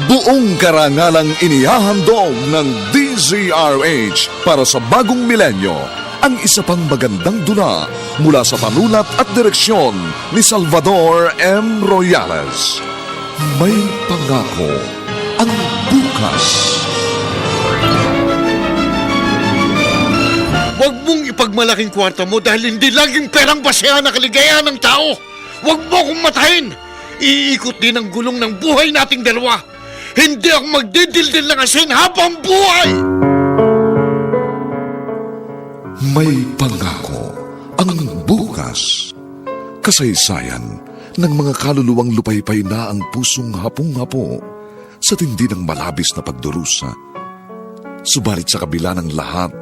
Buong karangalang inihahandog ng DZRH para sa bagong milenyo ang isa pang magandang dula mula sa panulat at direksyon ni Salvador M. Royales. May pangako ang bukas. Huwag mong ipagmalaking kwarta mo dahil hindi laging perang basehan ang kaligayahan ng tao. Huwag mo akong matahin. Iikot din ang gulong ng buhay nating dalawa. Hindi ako magdidildil ng asin habang buhay! May pangako ang bukas. Kasaysayan ng mga kaluluwang lupaypay na ang pusong hapong-hapo sa tindi ng malabis na pagdurusa. Subalit sa kabila ng lahat,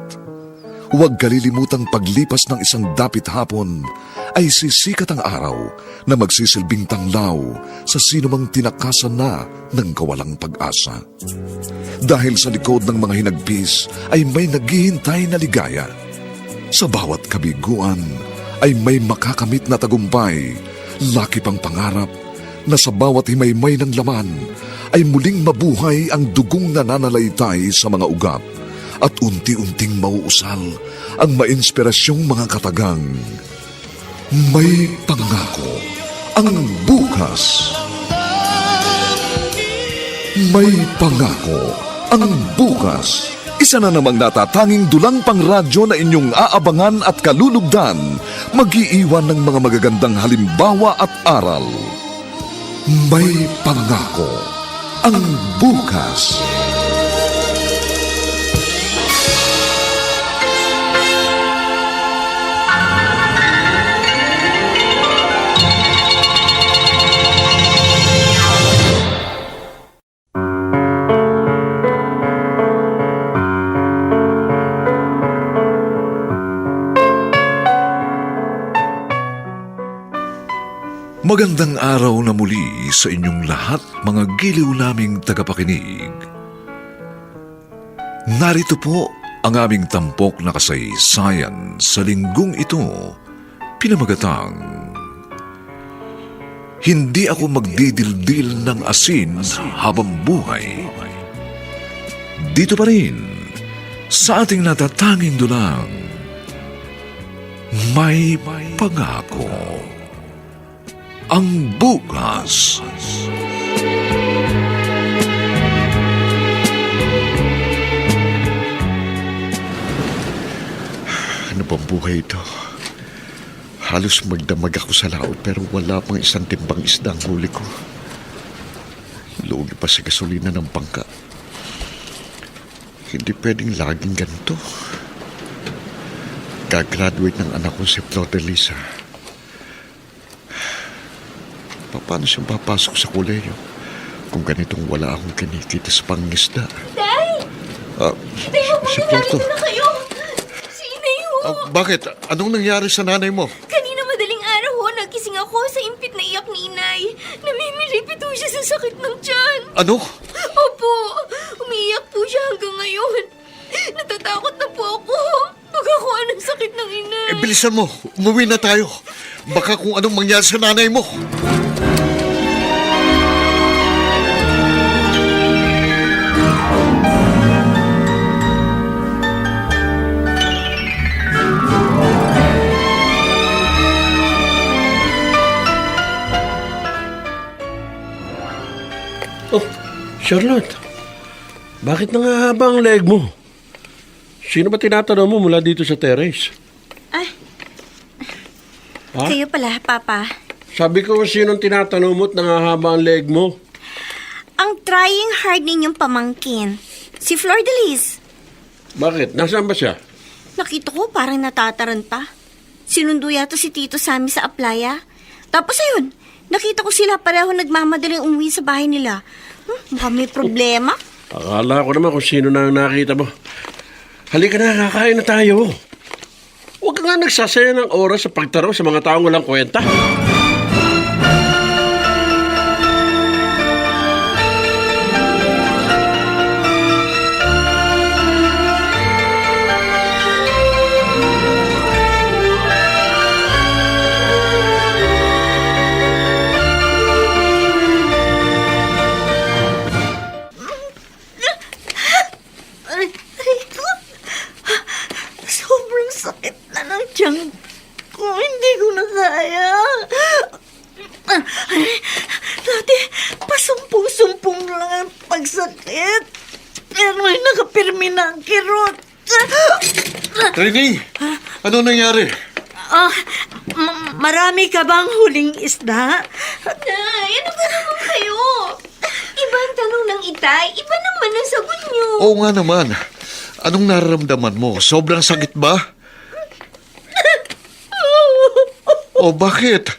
huwag kalilimutang paglipas ng isang dapit hapon ay sisikat ang araw na magsisilbing tanglaw sa sinumang tinakasan na ng kawalang pag-asa. Dahil sa likod ng mga hinagpis ay may naghihintay na ligaya. Sa bawat kabiguan ay may makakamit na tagumpay, laki pang pangarap na sa bawat himaymay ng laman ay muling mabuhay ang dugong nananalaytay sa mga ugat at unti-unting mauusal ang mainspirasyong mga katagang. May pangako ang bukas. May pangako ang bukas. Isa na namang natatanging dulang pangradyo na inyong aabangan at kalulugdan, mag-iiwan ng mga magagandang halimbawa at aral. May pangako ang bukas. Magandang araw na muli sa inyong lahat, mga giliw naming tagapakinig. Narito po ang aming tampok na kasaysayan sa linggong ito, pinamagatang Hindi ako magdidildil ng asin habang buhay. Dito pa rin, sa ating natatanging dulang, May Pangako ang bukas. Ano bang buhay ito? Halos magdamag ako sa laot pero wala pang isang timbang isda ang huli ko. Lugi pa sa gasolina ng bangka. Hindi pwedeng laging ganito. Gagraduate ng anak ko si Flor de Lisa. Paano siyang papasok sa koleyo kung ganitong wala akong kinikita sa pangisda? Day! Day, si narito Flor na kayo! Si Inay ho! Bakit? Anong nangyari sa nanay mo? Kanina madaling araw ho, nagising ako sa impit na iyak ni Inay. Namimilipit ho siya sa sakit ng tiyan. Ano? Opo, umiiyak po siya hanggang ngayon. Natatakot na po ako. Pagkakuha ng sakit ng Inay. Bilisan mo. Umuwi na tayo. Baka kung anong mangyari sa nanay mo. Oh, Charlotte, bakit nangahaba ang leg mo? Sino ba tinatanong mo mula dito sa terrace? Ha? Kayo pala, Papa. Sabi ko sinong tinatanong mo at nangahaba ang leg mo? Ang trying hard ninyong pamangkin. Si Flor de Lis. Bakit? Nasaan ba siya? Nakita ko parang natataran pa. Sinundo yata si Tito Sammy sa aplaya. Tapos ayun, nakita ko sila pareho nagmamadaling umuwi sa bahay nila. Mukhang may problema. Akala ko naman kung sino na ang nakita mo. Halika na, kakain na tayo. Huwag ka nga nagsasaya ng oras sa pagtaraw sa mga taong walang kwenta. lang ang pagsakit. Pero ay nakapirmi na ang kirot. Trini, ano nangyari? Marami ka bang huling isda? Nay, ano ba naman kayo? Iba ang tanong ng itay, iba naman ang sagot niyo. Oo nga naman. Anong nararamdaman mo? Sobrang sakit ba? O bakit?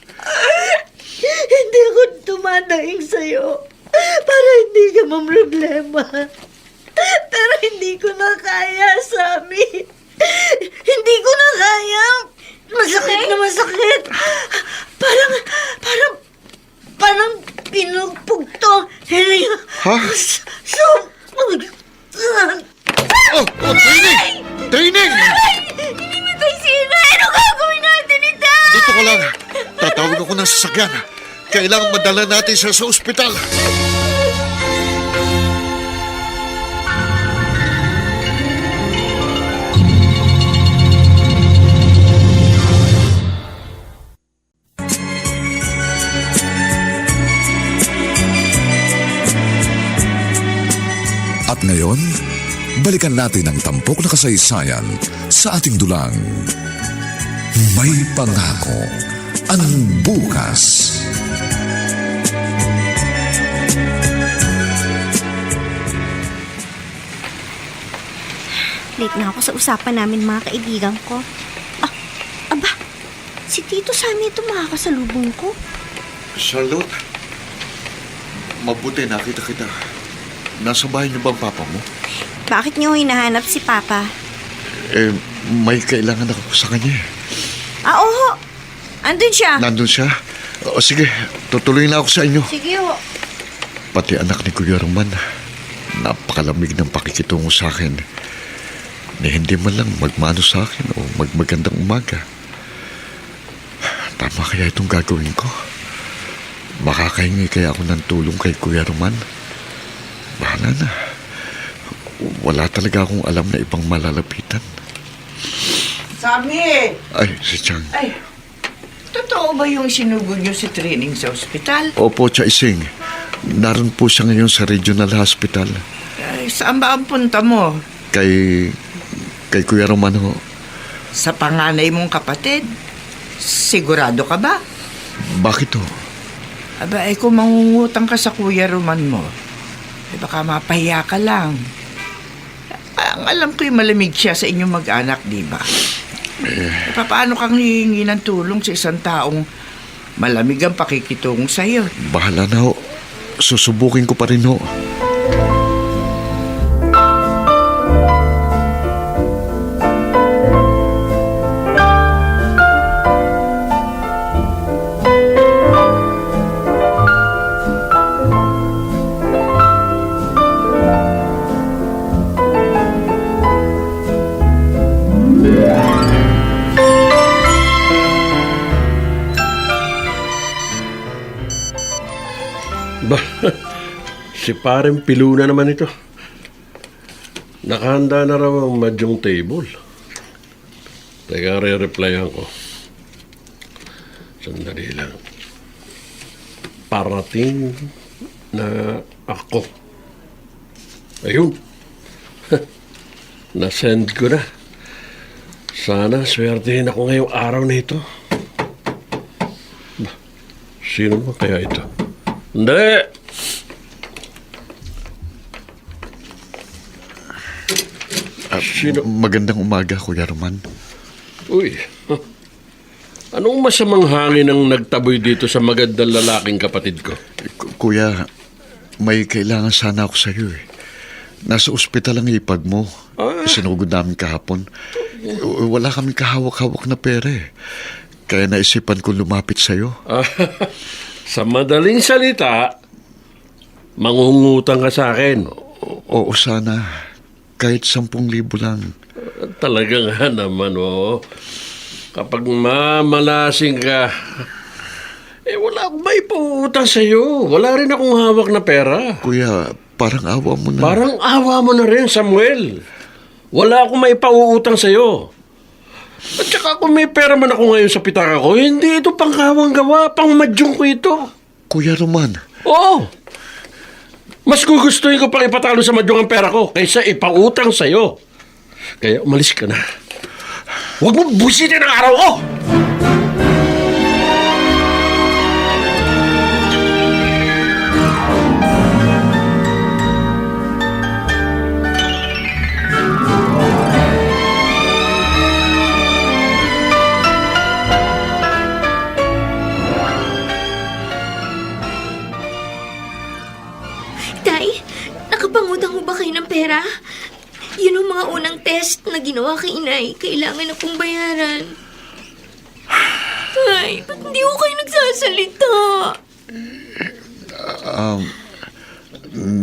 Hindi ako tumadaing sa'yo para hindi ka mamroblema. Pero hindi ko na kaya, Sammy. Hindi ko na kaya. Masakit na masakit. Parang pinupugto. Ha? So, Trini! Trini! Hindi mo tayo sila. Ano gagawin natin, itay? Dito ko lang. Tatawag ako ng sasakyan. Kailangan madala natin siya sa ospital. At ngayon, balikan natin ang tampok na kasaysayan sa ating dulang. May pangako ang bukas. Late na ako sa usapan namin mga kaibigan ko. Aba, si Tito Sammy ito makakasalubong ko. Charlotte, mabuti nakita kita. Nasa bahay niyo ba ang papa mo? Bakit niyo hinahanap si Papa? May kailangan ako sa kanya. Oo. Andun siya. Nandun siya? O, sige, tutuloy na ako sa inyo. Sige ho. Pati anak ni Kuya Roman, napakalamig ng pakikitungo sa akin. Na hindi man lang magmano sa akin o magmagandang umaga. Tama kaya itong gagawin ko? Makakahingi kaya ako ng tulong kay Kuya Roman? Bahala na. Wala talaga akong alam na ibang malalapitan. Sammy! Ay, si Chang. Ay, totoo ba yung sinugod niyo si Training sa ospital? Opo, Cha Ising. Naroon po siya ngayon sa regional hospital. Ay, saan ba ang punta mo? Kay Kuya Roman ho. Sa panganay mong kapatid? Sigurado ka ba? Bakit ho? Aba, kung mangungutang ka sa Kuya Roman mo, baka mapahiya ka lang. Ang alam ko'y malamig siya sa inyong mag-anak, di ba? Paano kang hihingi ng tulong sa isang taong malamig ang pakikitungo sa'yo? Bahala na ho. Susubukin ko pa rin ho. Ba, si parang Piluna naman ito. Nakahanda na raw ang madyong table. Teka, re-replyan ko. Sandali lang. Parating na ako. Ayun. Na-send ko na. Sana swertehin ako ngayong araw na ito. Ba, sino ba kaya ito? Hindi! Magandang umaga, Kuya Roman. Uy, anong masamang hangin ang nagtaboy dito sa magandang lalaking kapatid ko? Kuya, may kailangan sana ako sa iyo eh. Nasa ospital ang ipag mo. Sinugod namin kahapon. Wala kaming kahawak-hawak na pera eh. Kaya naisipan ko lumapit sa iyo. Sa madaling salita, mangungutang ka sa akin. Oo, sana. Kahit 10,000 lang. Talaga nga naman, oo. Kapag mamalasing ka, wala akong may pauutang sa'yo. Wala rin akong hawak na pera. Kuya, parang awa mo na. Parang awa mo na rin, Samuel. Wala akong may pauutang sa'yo. At saka kung may pera man ako ngayon sa pitaka ko, hindi ito pangkawang gawa, pang madyong ko ito. Kuya Roman, Oo. Mas gugustuhin ko pang ipatalo sa Madyong ang pera ko kaysa ipautang sa'yo. Kaya umalis ka na. Huwag mo busitin ang araw ko! Tay, nakapangutang mo ba kayo ng pera? Yun ang mga unang test na ginawa kay inay. Kailangan na pong bayaran. Tay, ba't hindi ko kayo nagsasalita?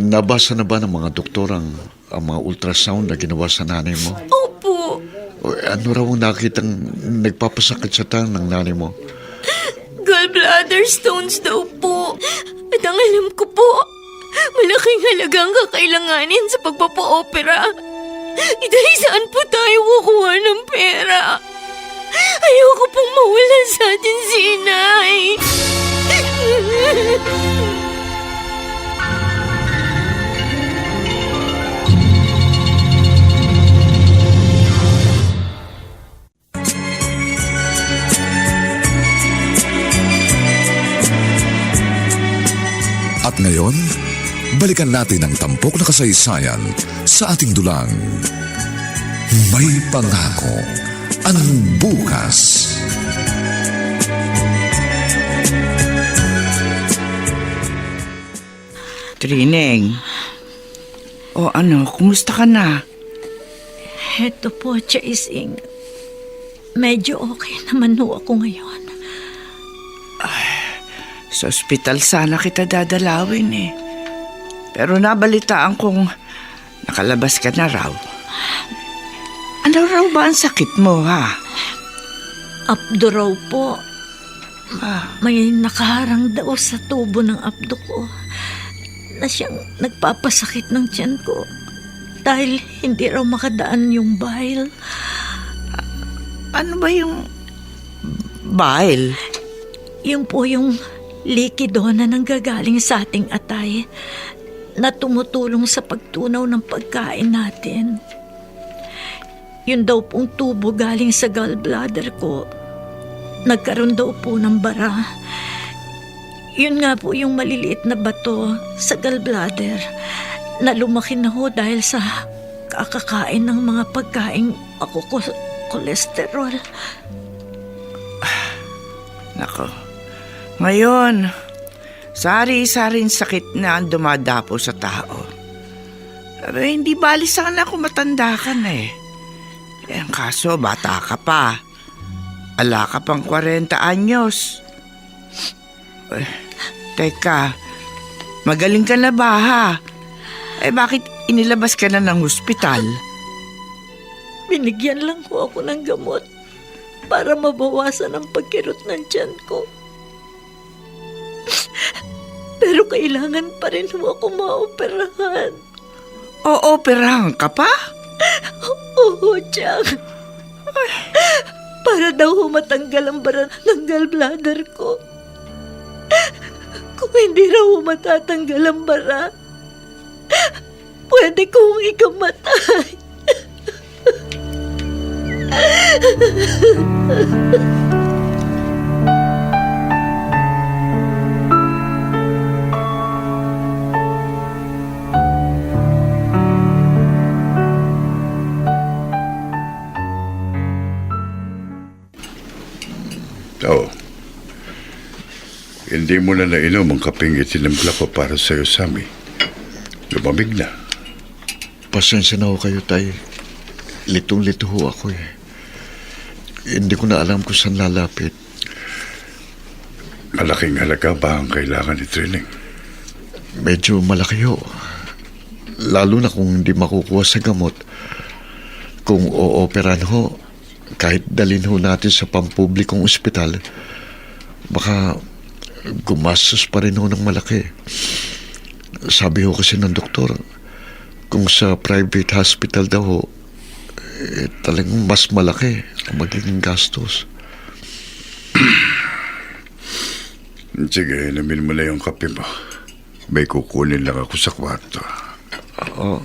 Nabasa na ba ng mga doktor ang mga ultrasound na ginawa sa nanay mo? Opo. O, ano raw ang nakitang nagpapasakit sa tahan ng nanay mo? Gallbladder stones daw po. At ang alam ko po, malaking halagang kakailanganin sa pagpapa-opera. Dahil saan po tayo kukuha ng pera? Ayoko pong mawala sa atin si inay. At ngayon, balikan natin ang tampok na kasaysayan sa ating dulang. May pangako ang bukas. Trineng. O ano, kumusta ka na? Heto po, Chaising. Medyo okay naman ho ako ngayon. Sa ospital sana kita dadalawin eh. Pero nabalitaan kong nakalabas ka na raw. Ano raw ba ang sakit mo, ha? Abdo raw po. May nakaharang daw sa tubo ng abdo ko na siyang nagpapasakit ng tiyan ko dahil hindi raw makadaan yung bile. Ano ba yung bile? Yung po yung likido na nanggagaling sa ating atay na tumutulong sa pagtunaw ng pagkain natin. Yun daw pong tubo galing sa gallbladder ko. Nagkaroon daw po ng bara. Yun nga po yung maliliit na bato sa gallbladder na lumaki na ho dahil sa kakakain ng mga pagkain ako kolesterol. Nako. Ngayon, sari-saring sakit na ang dumadapo sa tao. Pero hindi bali sana kung matanda ka na eh. Ang kaso, bata ka pa. Ala ka pang 40 anyos. Teka, magaling ka na ba ha? Bakit inilabas ka na ng ospital? Binigyan lang ho ako ng gamot para mabawasan ang pagkirot ng tiyan ko. Pero kailangan pa rin ho ako maoperahan. Ooperahan ka pa? Oo, Chang. Para daw ho matanggal ang bara ng gallbladder ko. Kung hindi raw ho matatanggal ang bara, pwede kong ikamatay. Oo. Hindi mo na nainom ang kapeng itinimpla ko para sa'yo, Sammy. Lumamig na. Pasensya na ho kayo, tay. Litong-lito ho ako eh. Hindi ko na alam kung saan lalapit. Malaking halaga ba ang kailangan ni Trilling? Medyo malaki ho. Lalo na kung hindi makukuha sa gamot. Kung ooperan ho, kahit dalhin ho natin sa pampublikong ospital, baka gumastos pa rin ho ng malaki. Sabi ho kasi ng doktor, kung sa private hospital daw ho, talagang mas malaki ang magiging gastos. Sige, inumin mo na yung kape mo. May kukunin lang ako sa kwarto. Oh,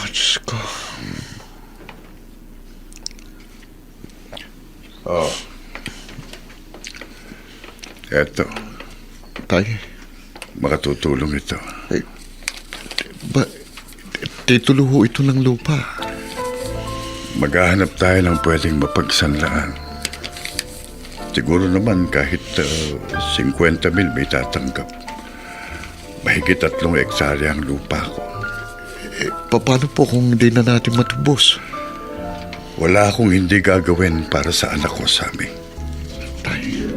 Diyos ko. Eto, Tay, makatutulong ito. ba, titulo ho ito ng lupa. Maghahanap tayo ng pwedeng mapagsanlaan. Siguro naman kahit 50,000 may tatanggap. Mahigit 3 ektarya ang lupa ko. Paano po kung hindi na natin matubos? Wala akong hindi gagawin para sa anak ko, Sammy. Tay,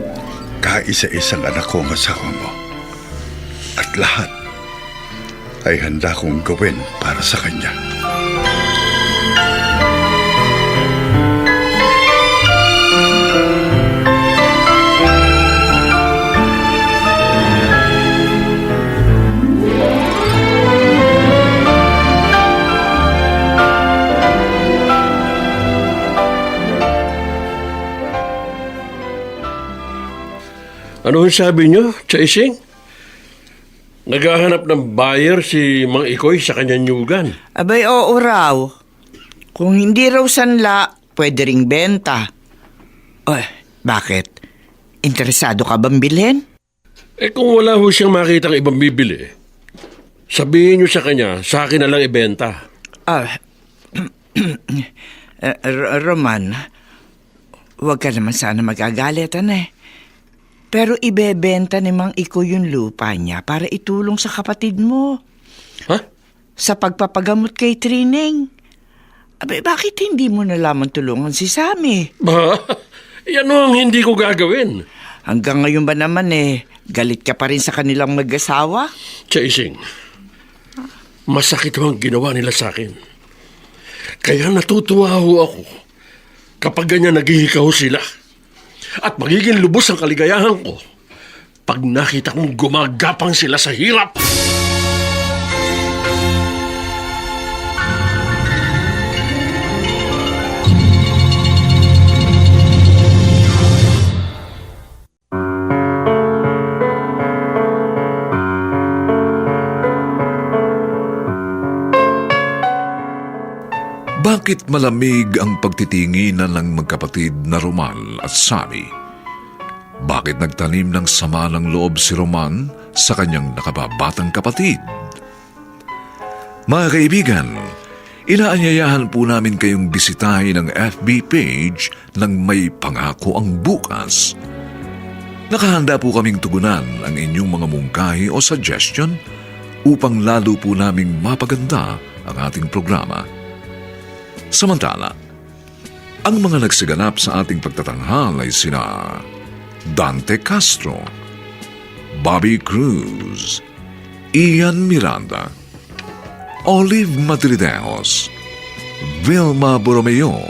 Kaisa-isang anak ko ang asawa mo. At lahat ay handa kong gawin para sa kanya. Ano ang sabi niyo, Chaising? Naghahanap ng buyer si Mang Ikoy sa kanyang nyugan. Abay, oo raw. Kung hindi raw sanla, pwede ring benta. Bakit? Interesado ka bang bilhin? Kung wala ho siyang makitang ibang bibili, sabihin niyo sa kanya, sa akin na lang ibenta. Roman, huwag ka naman sana magagalit, Pero ibebenta ni Mang Iko yung lupa niya para itulong sa kapatid mo. Ha? Sa pagpapagamot kay Trining. Abay, bakit hindi mo na lamang tulungan si Sammy? Ba, yan ho ang hindi ko gagawin. Hanggang ngayon ba naman galit ka pa rin sa kanilang mag-asawa? Chaising, masakit ho ang ginawa nila sa akin. Kaya natutuwa ho ako kapag ganyan naghihika ho sila. At magiging lubos ang kaligayahan ko pag nakita kong gumagapang sila sa hirap. Bakit malamig ang pagtitinginan ng magkapatid na Roman at Sammy? Bakit nagtanim ng sama ng loob si Roman sa kanyang nakababatang kapatid? Mga kaibigan, inaanyayahan po namin kayong bisitahin ang FB page ng May Pangako ang Bukas. Nakahanda po kaming tugunan ang inyong mga mungkahi o suggestion upang lalo po naming mapaganda ang ating programa. Samantala, ang mga nagsiganap sa ating pagtatanghal ay sina Dante Castro, Bobby Cruz, Ian Miranda, Olive Madridejos, Vilma Borromeo,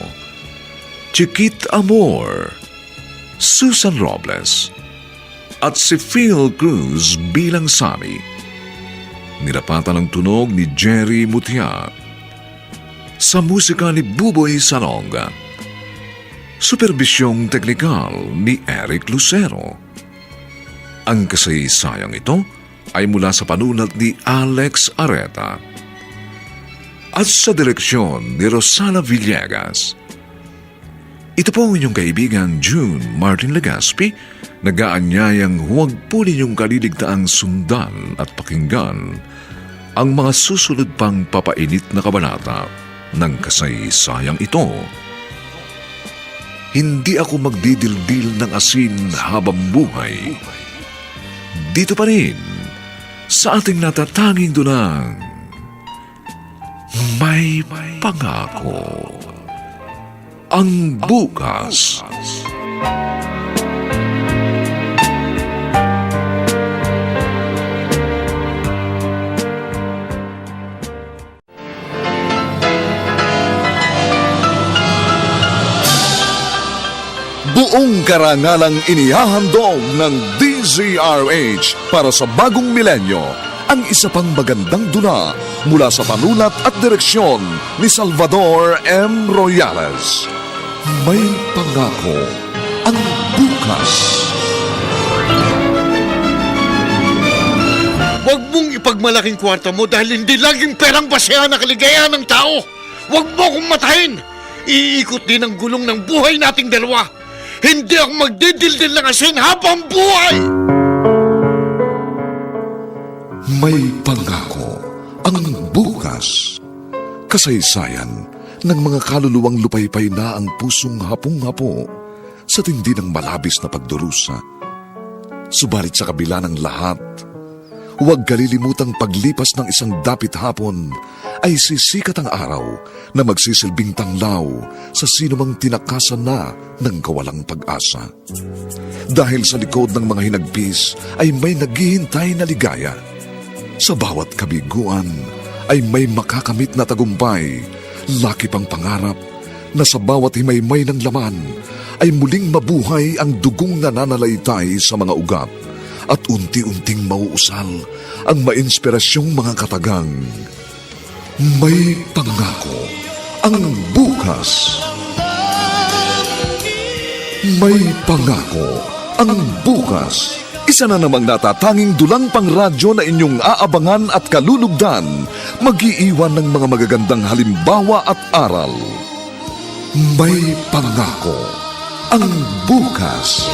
Chiquit Amor, Susan Robles, at si Phil Cruz bilang Sammy. Nilapatan ng tunog ni Jerry Mutiat. Sa musika ni Buboy Salonga. Superbisyong teknikal ni Eric Lucero. Ang kasaysayang ito ay mula sa panulat ni Alex Areta. At sa direksyon ni Rosana Villegas. Ito po ang inyong kaibigan June Martin Legaspi, nag-aanyayang huwag po ninyong kaliligtaang sundan at pakinggan ang mga susunod pang papainit na kabanata ng kasaysayang ito. Hindi ako magdidildil ng asin habang buhay. Dito pa rin, sa ating natatanging dunang, May Pangako ang Bukas. Buong karangalang inihahandog ng DZRH para sa bagong milenyo ang isa pang magandang dula mula sa panulat at direksyon ni Salvador M. Royales. May Pangako ang Bukas. Huwag mong ipagmalaking kwarta mo dahil hindi laging perang basehan na kaligayahan ng tao. Huwag mo akong matahin. Iikot din ang gulong ng buhay nating dalawa. Hindi ako magdidildil ng asin habang buhay! May pangako ang bukas. Kasaysayan ng mga kaluluwang lupaypay na ang pusong hapong-hapo sa tindi ng malabis na pagdurusa. Subalit sa kabila ng lahat, huwag kalilimutang paglipas ng isang dapit hapon ay sisikat ang araw na magsisilbing tanglaw sa sinumang tinakasan na ng kawalang pag-asa. Dahil sa likod ng mga hinagpis ay may naghihintay na ligaya. Sa bawat kabiguan ay may makakamit na tagumpay, laki pang pangarap na sa bawat himaymay ng laman ay muling mabuhay ang dugong nananalaytay sa mga ugat at unti-unting mauusal ang mainspirasyong mga katagang. May pangako ang bukas. May pangako ang bukas. Isa na namang natatanging dulang pang radyo na inyong aabangan at kalulugdan, mag-iiwan ng mga magagandang halimbawa at aral. May pangako ang bukas.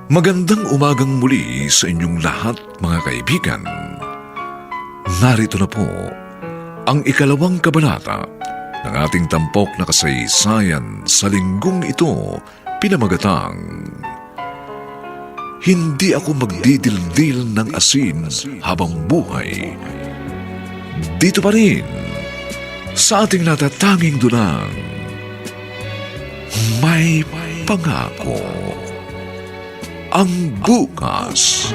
Magandang umagang muli sa inyong lahat, mga kaibigan. Narito na po ang ikalawang kabanata ng ating tampok na kasaysayan sa linggong ito, pinamagatang Hindi ako magdidildil ng asin habang buhay. Dito pa rin sa ating natatanging dulang, May Pangako ang bukas.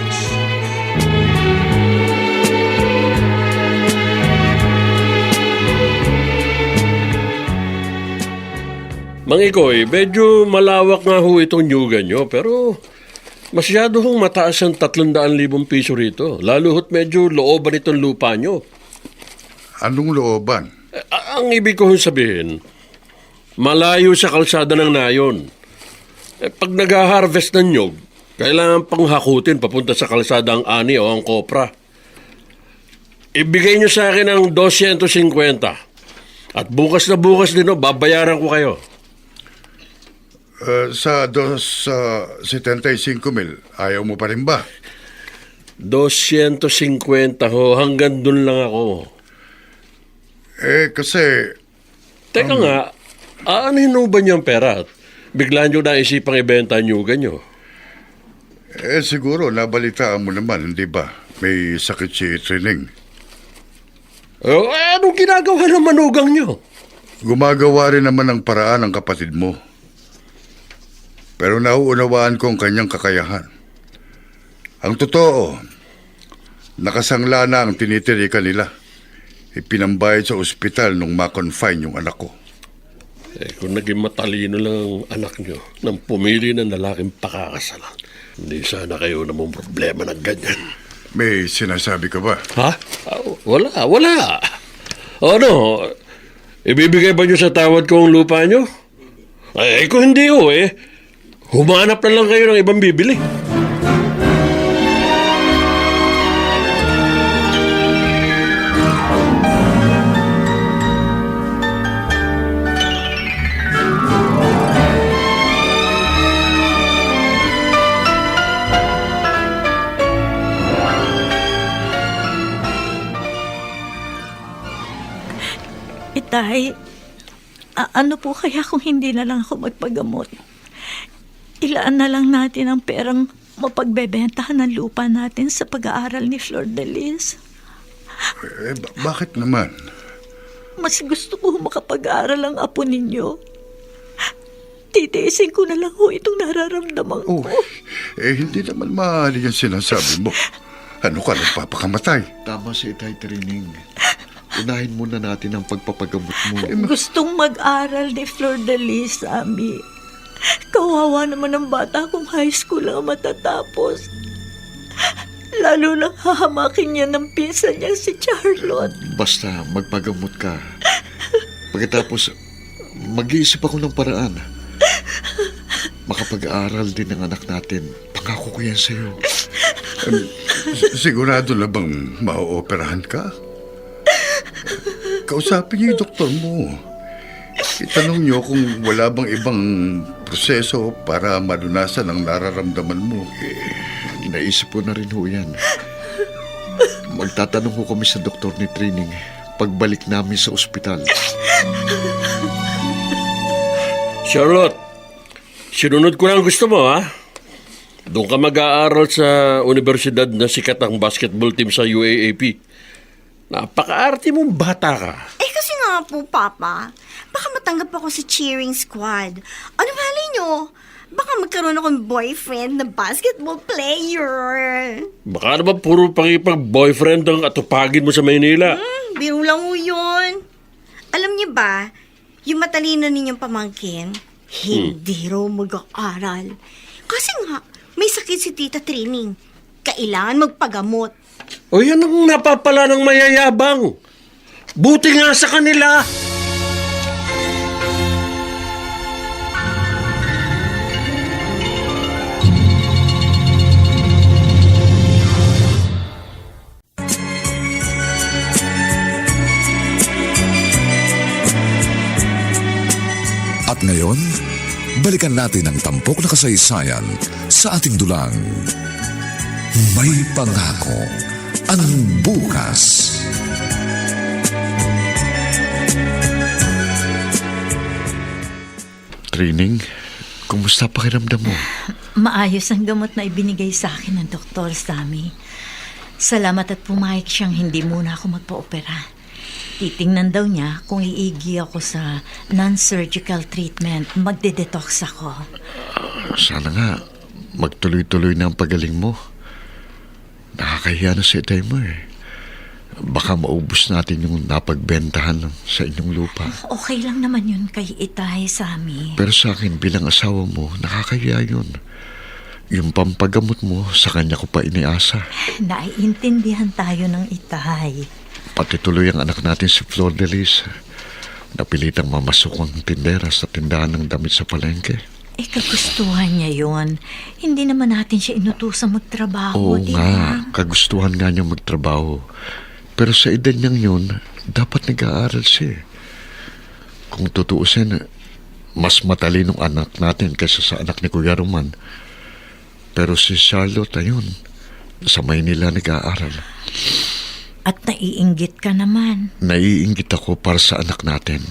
Mang Ikoy, medyo malawak nga ho itong nyugan nyo, pero masyado hong mataas ang 300,000 piso rito. Lalo ho't medyo looban itong lupa nyo. Anong looban? Ang ibig ko hong sabihin, malayo sa kalsada ng nayon. Pag nag-harvest ng nyug, kailangan pang hakutin papunta sa kalsada ang ani o ang kopra. Ibigay nyo sa akin ang 250. At bukas na bukas din, babayaran ko kayo. Sa 75,000, ayaw mo pa rin ba? 250 ho, hanggang dun lang ako. Kasi... Teka nga, aanin ho ba niyo ang pera? Bigla nyo naisipang ibenta ang nyugan nyo. Siguro, nabalitaan mo naman, hindi ba? May sakit si Trining. Anong ginagawa ng manugang nyo? Gumagawa rin naman ng paraan ng kapatid mo. Pero nauunawaan ko ang kanyang kakayahan. Ang totoo, nakasangla na ang tinitirikan nila. Ipinambayad sa ospital nung ma-confine yung anak ko. Kung naging matalino lang ang anak nyo nang pumili ng lalaking pakakasalan, hindi sana kayo namang problema ng ganyan. May sinasabi ka ba? Ha? Wala. Ano? Ibibigay ba nyo sa tawad ko ang lupa nyo? Kung hindi ho humanap na lang kayo ng ibang bibili. Itay, ano po kaya kung hindi na lang ako magpagamot? Ilaan na lang natin ang perang mapagbebentahan ng lupa natin sa pag-aaral ni Flor de Lis. Bakit naman? Mas gusto ko makapag-aaral ang apo ninyo. Titiisin ko na lang ho itong nararamdaman ko. Hindi naman maaari yung sinasabi mo. Ano ka, nagpapakamatay? Tama si Itay Trining. unahin muna natin ang pagpapagamot mo. Gustong mag-aral ni Flor de Lis, Ami. Kawawa naman ang bata kung high school ang matatapos. Lalo na hahamakin niya ng pinsan niya si Charlotte. Basta magpagamot ka. Pagkatapos, mag-iisip ako ng paraan. Makapag-aaral din ang anak natin. Pangako ko yan sa'yo. Sigurado na bang mauoperahan ka? Kausapin niyo yung doktor mo. Itanong niyo kung wala bang ibang proseso para malunasan ang nararamdaman mo. Naisip ko na rin ho yan. Magtatanong ko kami sa doktor ni Trining pagbalik namin sa ospital. Charlotte, sinunod ko lang gusto mo, ha? Doon ka mag-aaral sa universidad na sikat ang basketball team sa UAAP. Napaka-arte mong bata ka. Eh kasi nga po, Papa, baka matanggap ako sa cheering squad. Ano malay nyo? Baka magkaroon akong boyfriend na basketball player. Baka naman puro pakipag-boyfriend ang atupagin mo sa Maynila. Biro lang ho yun. Alam niyo ba, yung matalino ninyong pamangkin, hindi raw mag-aaral. Kasi nga, may sakit si Tita Trining. Kailangan magpagamot. O yan ang napapala ng mayayabang. Buti nga sa kanila. At ngayon, balikan natin ang tampok na kasaysayan sa ating dulang. May pangako ang bukas. Trining, kumusta pakiramdam mo? Maayos ang gamot na ibinigay sa akin ng Dr. Sammy. Salamat at pumayag siyang hindi muna ako magpa-opera. Titingnan daw niya kung iigi ako sa non-surgical treatment. Magde-detox ako. Sana nga, magtuloy-tuloy na ang pagaling mo. Nakakahiya na si itay mo eh. Baka maubos natin yung napagbentahan sa inyong lupa. Okay lang naman yun kay Itay, Sammy. Pero sa akin bilang asawa mo, nakakahiya yun. Yung pampagamot mo, sa kanya ko pa iniasa. Naiintindihan tayo ng Itay. Pati tuloy ang anak natin si Flor de Lis. Napilitang mamasok ang tindera sa tindahan ng damit sa palengke. Eh, kagustuhan niya yun. Hindi naman natin siya inutusang magtrabaho, Oo di nga, ba? kagustuhan nga niyang magtrabaho. Pero sa edad niyang yun, dapat nag-aaral siya. Kung tutuusin, mas matalinong anak natin kaysa sa anak ni Kuya Roman. Pero si Charlotte, ayun, sa Maynila nag-aaral. At naiinggit ka naman. Naiinggit ako para sa anak natin.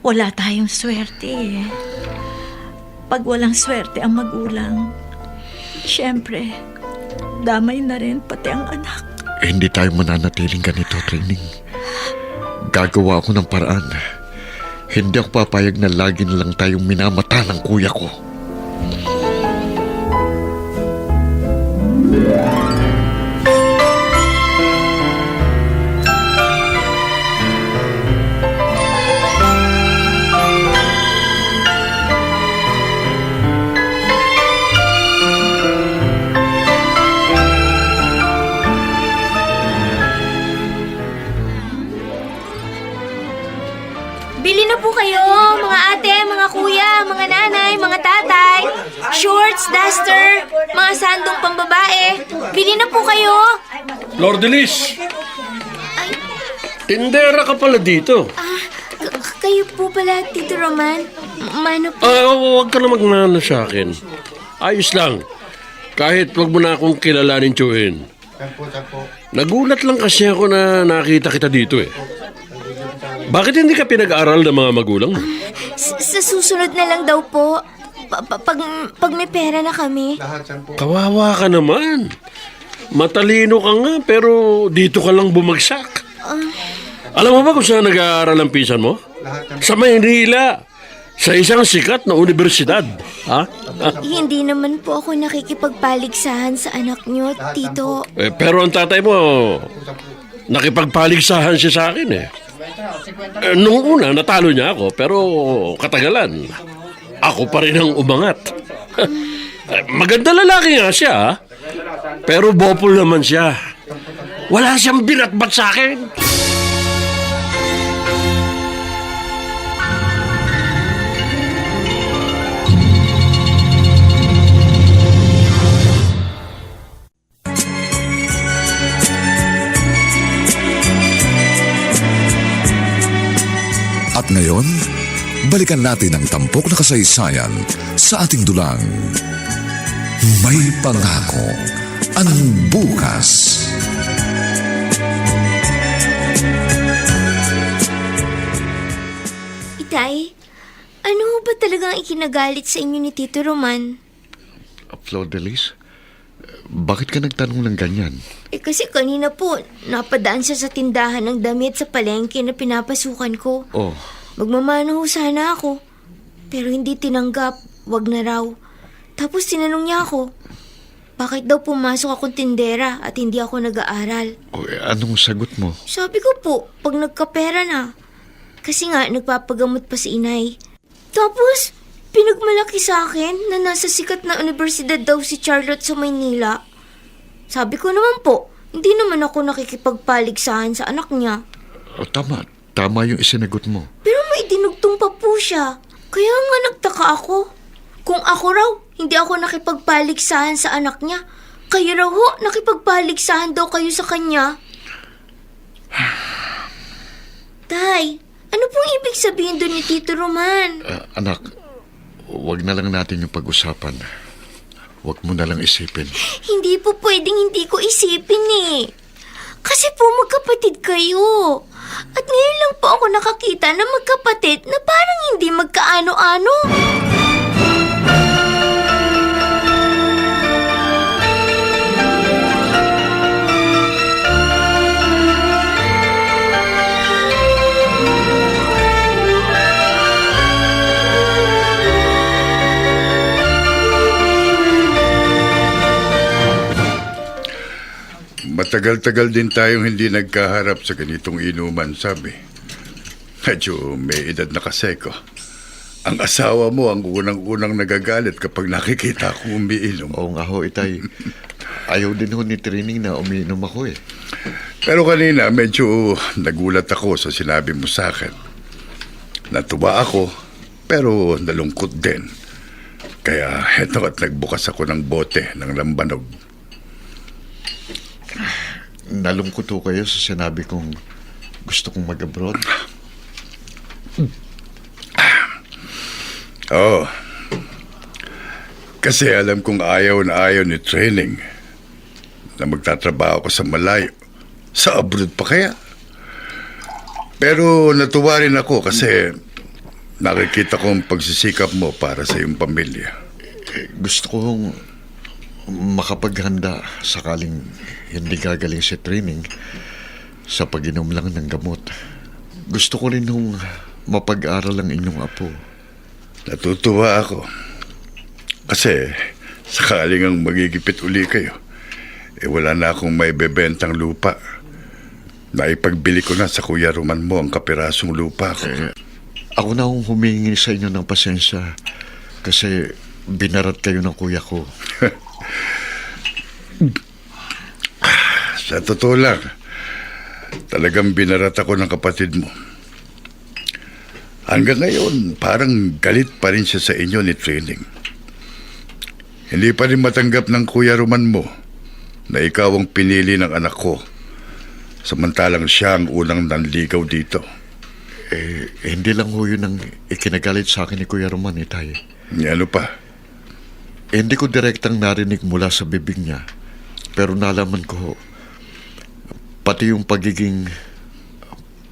Wala tayong swerte eh. Pag walang swerte ang magulang, syempre, damay na rin pati ang anak. Hindi tayo mananatiling ganito, Trining. Gagawa ako ng paraan. Hindi ako papayag na lagi na lang tayong minamata ng kuya ko. Bili na po kayo, mga ate, mga kuya, mga nanay, mga tatay. Shorts, duster, mga sandong pambabae. Bili na po kayo. Lord Delis, tindera ka pala dito. Kayo po pala, Tito Roman. Mano po? Huwag ka na magnano sa akin. Ayos lang. Kahit wag mo na akong kilalanin, Chuhin. Nagulat lang kasi ako na nakita kita dito eh. Bakit hindi ka pinag-aral ng mga magulang mo? Sa susunod na lang daw po. Pag may pera na kami. Kawawa ka naman. Matalino ka nga pero dito ka lang bumagsak. Alam mo ba kung saan nag-aaral ang pinsan mo? Sa Maynila. Sa isang sikat na universidad. Ha? Hindi naman po ako nakikipagpaligsahan sa anak niyo, Tito. Pero ang tatay mo, nakipagpaligsahan siya sa akin eh. Nung una, natalo niya ako, pero katagalan, ako pa rin ang umangat. Maganda lalaki nga siya, pero bopol naman siya. Wala siyang binatbat sa akin. At ngayon, balikan natin ang tampok na kasaysayan sa ating dulang. May pangako ang bukas. Itay, ano ba talagang ikinagalit sa inyo ni Tito Roman? Flor de Lis, bakit ka nagtanong ng ganyan? Kasi kanina po, napadaan siya sa tindahan ng damit sa palengke na pinapasukan ko. Oh, Magmamano ho sana ako. Pero hindi tinanggap, wag na raw. Tapos tinanong niya ako, bakit daw pumasok akong tindera at hindi ako nag-aaral? anong sagot mo? Sabi ko po, pag nagkapera na. Kasi nga, nagpapagamot pa si inay. Tapos, pinagmalaki sa akin na nasa sikat na universidad daw si Charlotte sa Maynila. Sabi ko naman po, hindi naman ako nakikipagpaligsahan sa anak niya. Tama yung isinagot mo. Pero may dinugtong pa po siya. Kaya nga nagtaka ako. Kung ako raw, hindi ako nakipagpaligsahan sa anak niya. Kayo raw ho, nakipagpaligsahan daw kayo sa kanya. Tay, ano pong ibig sabihin doon ni Tito Roman? Anak, wag na lang natin yung pag-usapan. Wag mo na lang isipin. Hindi po pwedeng hindi ko isipin eh. Kasi po magkapatid kayo. At ngayon lang po ako nakakita na magkapatid na parang hindi magkaano-ano. Matagal-tagal din tayong hindi nagkaharap sa ganitong inuman, sabi. Medyo may edad na kasi ko. Ang asawa mo ang unang-unang nagagalit kapag nakikita akong umiinom. Oo nga ho, Itay. Ayaw din ho ni Trining na umiinom ako eh. Pero kanina medyo nagulat ako sa sinabi mo sa akin. Natuwa ako, pero nalungkot din. Kaya heto at nagbukas ako ng bote ng lambanog. Nalungkot ho kayo sa sinabi kong gusto kong mag-abroad. Oo. Kasi alam kong ayaw na ayaw ni Training na magtatrabaho ko sa malayo. Sa abroad pa kaya? Pero natuwa rin ako kasi nakikita ko ang pagsisikap mo para sa iyong pamilya. Gusto kong makapaghanda sakaling hindi gagaling si Training sa pag-inom lang ng gamot. Gusto ko rin nung mapag-aral ang inyong apo. Natutuwa ako. Kasi sakaling ang magigipit uli kayo, wala na akong may bebentang lupa. Naipagbili ko na sa Kuya Roman mo ang kapirasong lupa ko. Ako na hong humingi sa inyo ng pasensya kasi binarat kayo ng kuya ko. Sa totoo lang, talagang binarat ako ng kapatid mo. Hanggang ngayon, parang galit pa rin siya sa inyo ni Training. Hindi pa rin matanggap ng Kuya Roman mo na ikaw ang pinili ng anak ko, samantalang siya ang unang nanligaw dito. Hindi lang ho yun ang ikinagalit sa akin ni Kuya Roman, Itay. Ano pa? Hindi ko direktang narinig mula sa bibig niya. Pero nalaman ko, pati yung pagiging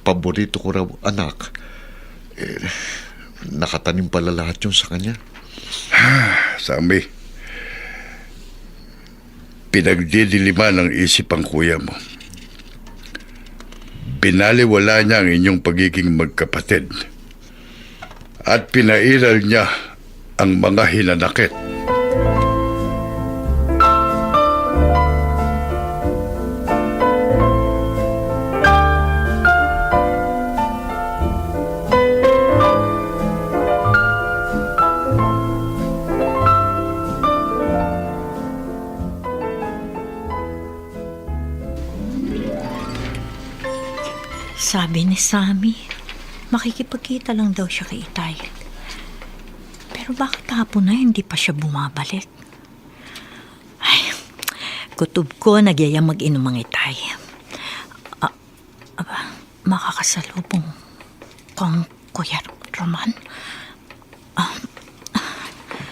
paborito ko raw anak, nakatanim pala lahat yun sa kanya. Sammy, pinagdidiliman ng isip ang kuya mo. Binaliwala niya ang inyong pagiging magkapatid at pinairal niya ang mga hinanakit. Sammy, makikipagkita lang daw siya kay Itay. Pero bakit hapon na hindi pa siya bumabalik? Ay, kutob ko nagyayang mag-inom ang Itay. Makakasalubong kang Kuya Roman?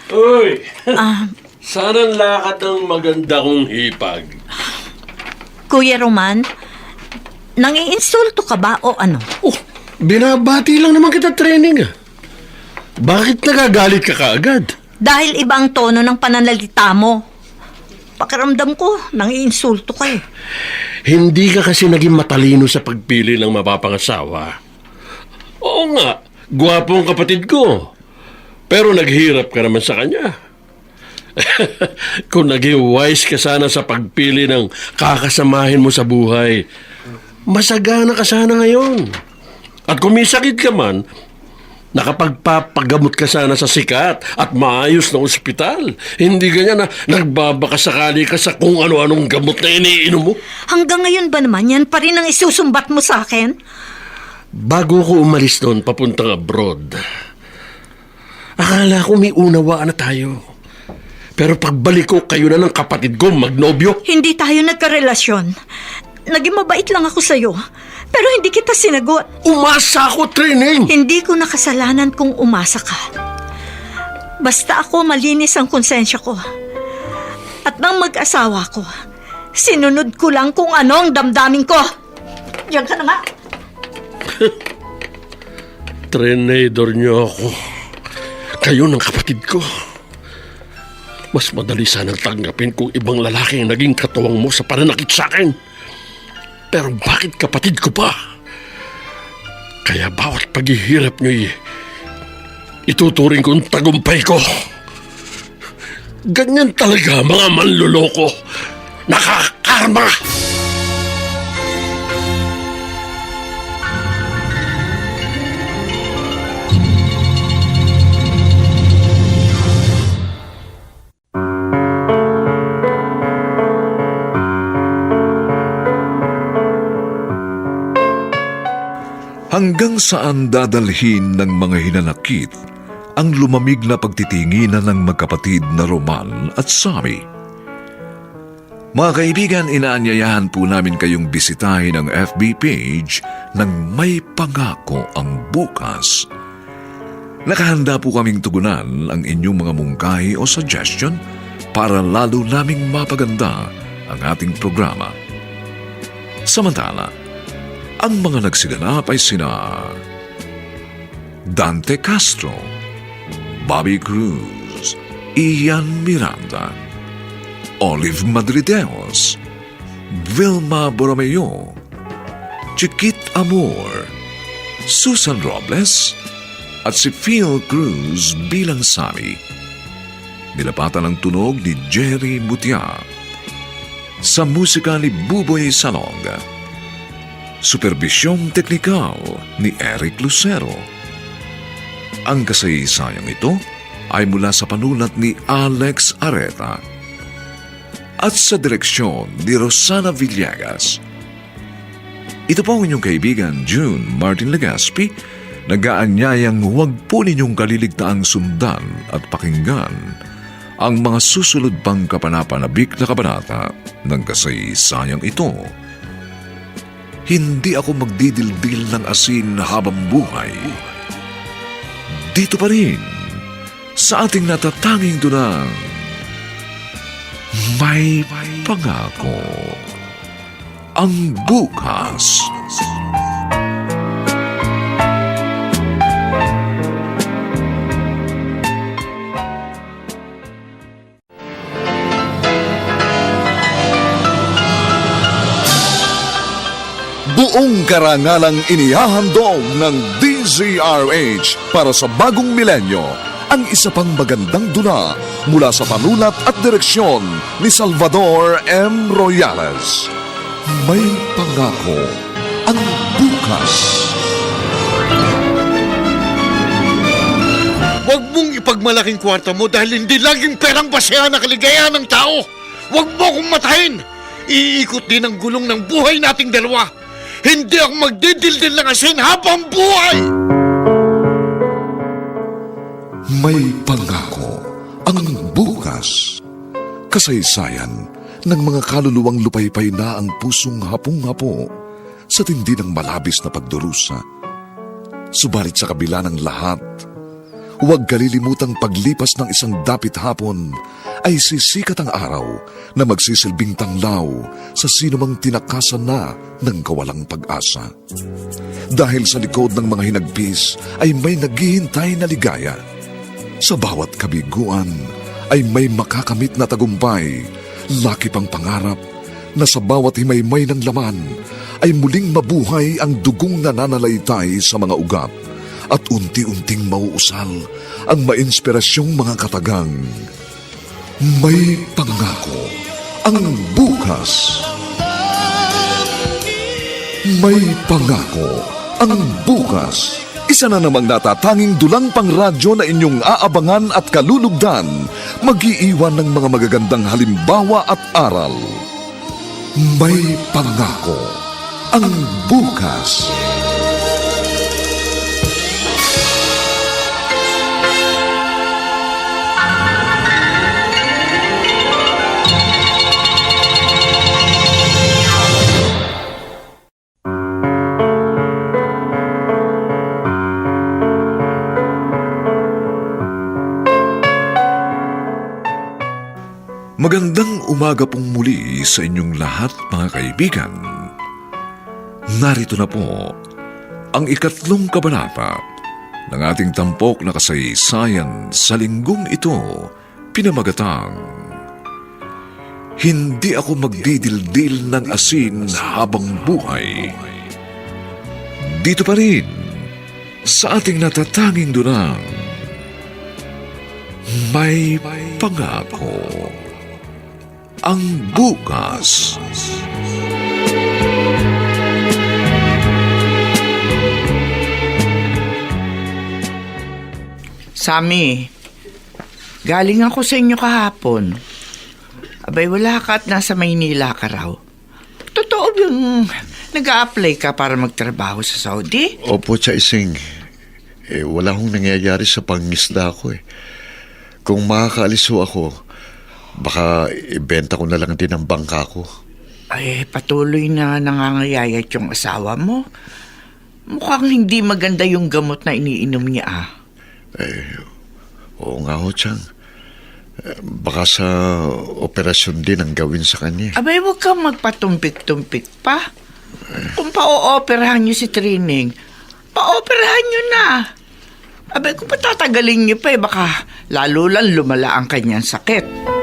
Uy! Sana lakad ng maganda kong hipag. Kuya Roman, nangiinsulto ka ba o ano? Oh, binabati lang naman kita training ah. Bakit nagagalit ka kaagad? Dahil ibang tono ng pananalita mo. Pakiramdam ko, nangiinsulto ka eh. Hindi ka kasi naging matalino sa pagpili ng mapapangasawa. Oo nga, gwapo ang kapatid ko. Pero naghirap ka naman sa kanya. Kung naging wise ka sana sa pagpili ng kakasamahin mo sa buhay, masagana ka sana ngayon. At kung may sakit ka man, nakapagpapagamot ka sana sa sikat at maayos na ospital. Hindi ganyan na nagbabakasakali ka sa kung ano-anong gamot na iniinom mo. Hanggang ngayon ba naman yan pa rin ang isusumbat mo sa akin? Bago ko umalis doon papuntang abroad, akala ko may unawaan na tayo. Pero pagbalik ko, kayo na ng kapatid ko magnobyo. Hindi tayo nagkarelasyon. Naging mabait lang ako sa'yo. Pero hindi kita sinagot. Umasa ako, training! Hindi ko nakasalanan kung umasa ka. Basta ako malinis ang konsensya ko. At nang mag-asawa ko, sinunod ko lang kung ano ang damdamin ko. Diyan ka na nga. Trinador niyo ako. Kayo ng kapatid ko. Mas madali sanang tanggapin kung ibang lalaki ang naging katuwang mo sa pananakit sa akin. Pero bakit kapatid ko pa? Kaya bawat paghihirap niyo'y ituturing kong tagumpay ko. Ganyan talaga mga manluloko. Nakakarma! Hanggang saan dadalhin ng mga hinanakit ang lumamig na pagtitinginan ng magkapatid na Roman at Sammy? Mga kaibigan, inaanyayahan po namin kayong bisitahin ang FB page ng May Pangako ang Bukas. Nakahanda po kaming tugunan ang inyong mga mungkahi o suggestion para lalo naming mapaganda ang ating programa. Samantala, ang mga nagsiganap ay sina Dante Castro, Bobby Cruz, Ian Miranda, Olive Madrideos, Vilma Borromeo, Chiquit Amor, Susan Robles, at si Phil Cruz bilang Sammy. Nilapatan ang tunog ni Jerry Mutia. Sa musika ni Buboy Salong. Supervisyong teknikal ni Eric Lucero. Ang kasaysayang ito ay mula sa panulat ni Alex Areta at sa direksyon ni Rosana Villegas. Ito po ang inyong kaibigan June Martin Legaspi, nag-aanyayang huwag po ninyong kaliligtaang sundan at pakinggan ang mga susunod pang kapanapanabik na kabanata ng kasaysayang ito. Hindi ako magdidildil ng asin habang buhay. Dito pa rin, sa ating natatanging dunang, May Pangako ang Bukas. Buong karangalang inihahandog ng DZRH para sa bagong milenyo ang isa pang magandang dula mula sa panulat at direksyon ni Salvador M. Royales. May Pangako ang Bukas. Huwag mong ipagmalaking kwarta mo dahil hindi laging perang basehan ang kaligayahan ng tao. Huwag mo akong matahin. Iikot din ang gulong ng buhay nating dalawa. Hindi ako magdidildil ng asin habang buhay! May pangako ang bukas. Kasaysayan ng mga kaluluwang lupaypay na ang pusong hapong-hapo sa tindi ng malabis na pagdurusa. Subalit sa kabila ng lahat, huwag kalilimutang paglipas ng isang dapit hapon ay sisikat ang araw na magsisilbing tanglaw sa sinumang tinakasan na ng kawalang pag-asa. Dahil sa likod ng mga hinagpis ay may naghihintay na ligaya. Sa bawat kabiguan ay may makakamit na tagumpay, laki pang pangarap na sa bawat himaymay ng laman ay muling mabuhay ang dugong nananalaytay sa mga ugat at unti-unting mauusal ang mainspirasyong mga katagang. May pangako ang bukas. May pangako ang bukas. Isa na namang natatanging dulang pangradyo na inyong aabangan at kalulugdan, mag-iiwan ng mga magagandang halimbawa at aral. May pangako ang bukas. Magandang umaga pong muli sa inyong lahat, mga kaibigan. Narito na po ang 3 kabanata ng ating tampok na kasaysayan sa linggong ito, pinamagatang Hindi ako magdidildil ng asin habang buhay. Dito pa rin sa ating natatanging dunang May Pangako ang bukas. Sammy, galing ako sa inyo kahapon. Abay, wala ka at nasa Maynila ka raw. Totoo yung nag-a-apply ka para magtrabaho sa Saudi? Opo, Chaising. Wala hong nangyayari sa pangisda ko eh. Kung makakaalis ho ako, baka ibenta ko na lang din ang bangka ko. Ay, patuloy na nangangayayat yung asawa mo. Mukhang hindi maganda yung gamot na iniinom niya ah. Oo nga ho, Chang. Baka sa operasyon din ang gawin sa kanya. Abay, huwag kang magpatumpik-tumpik pa. Kung pa-o-operahan niyo si Trining, pa-operahan niyo na. Abay, kung patatagalin niyo pa baka lalo lang lumala ang kanyang sakit.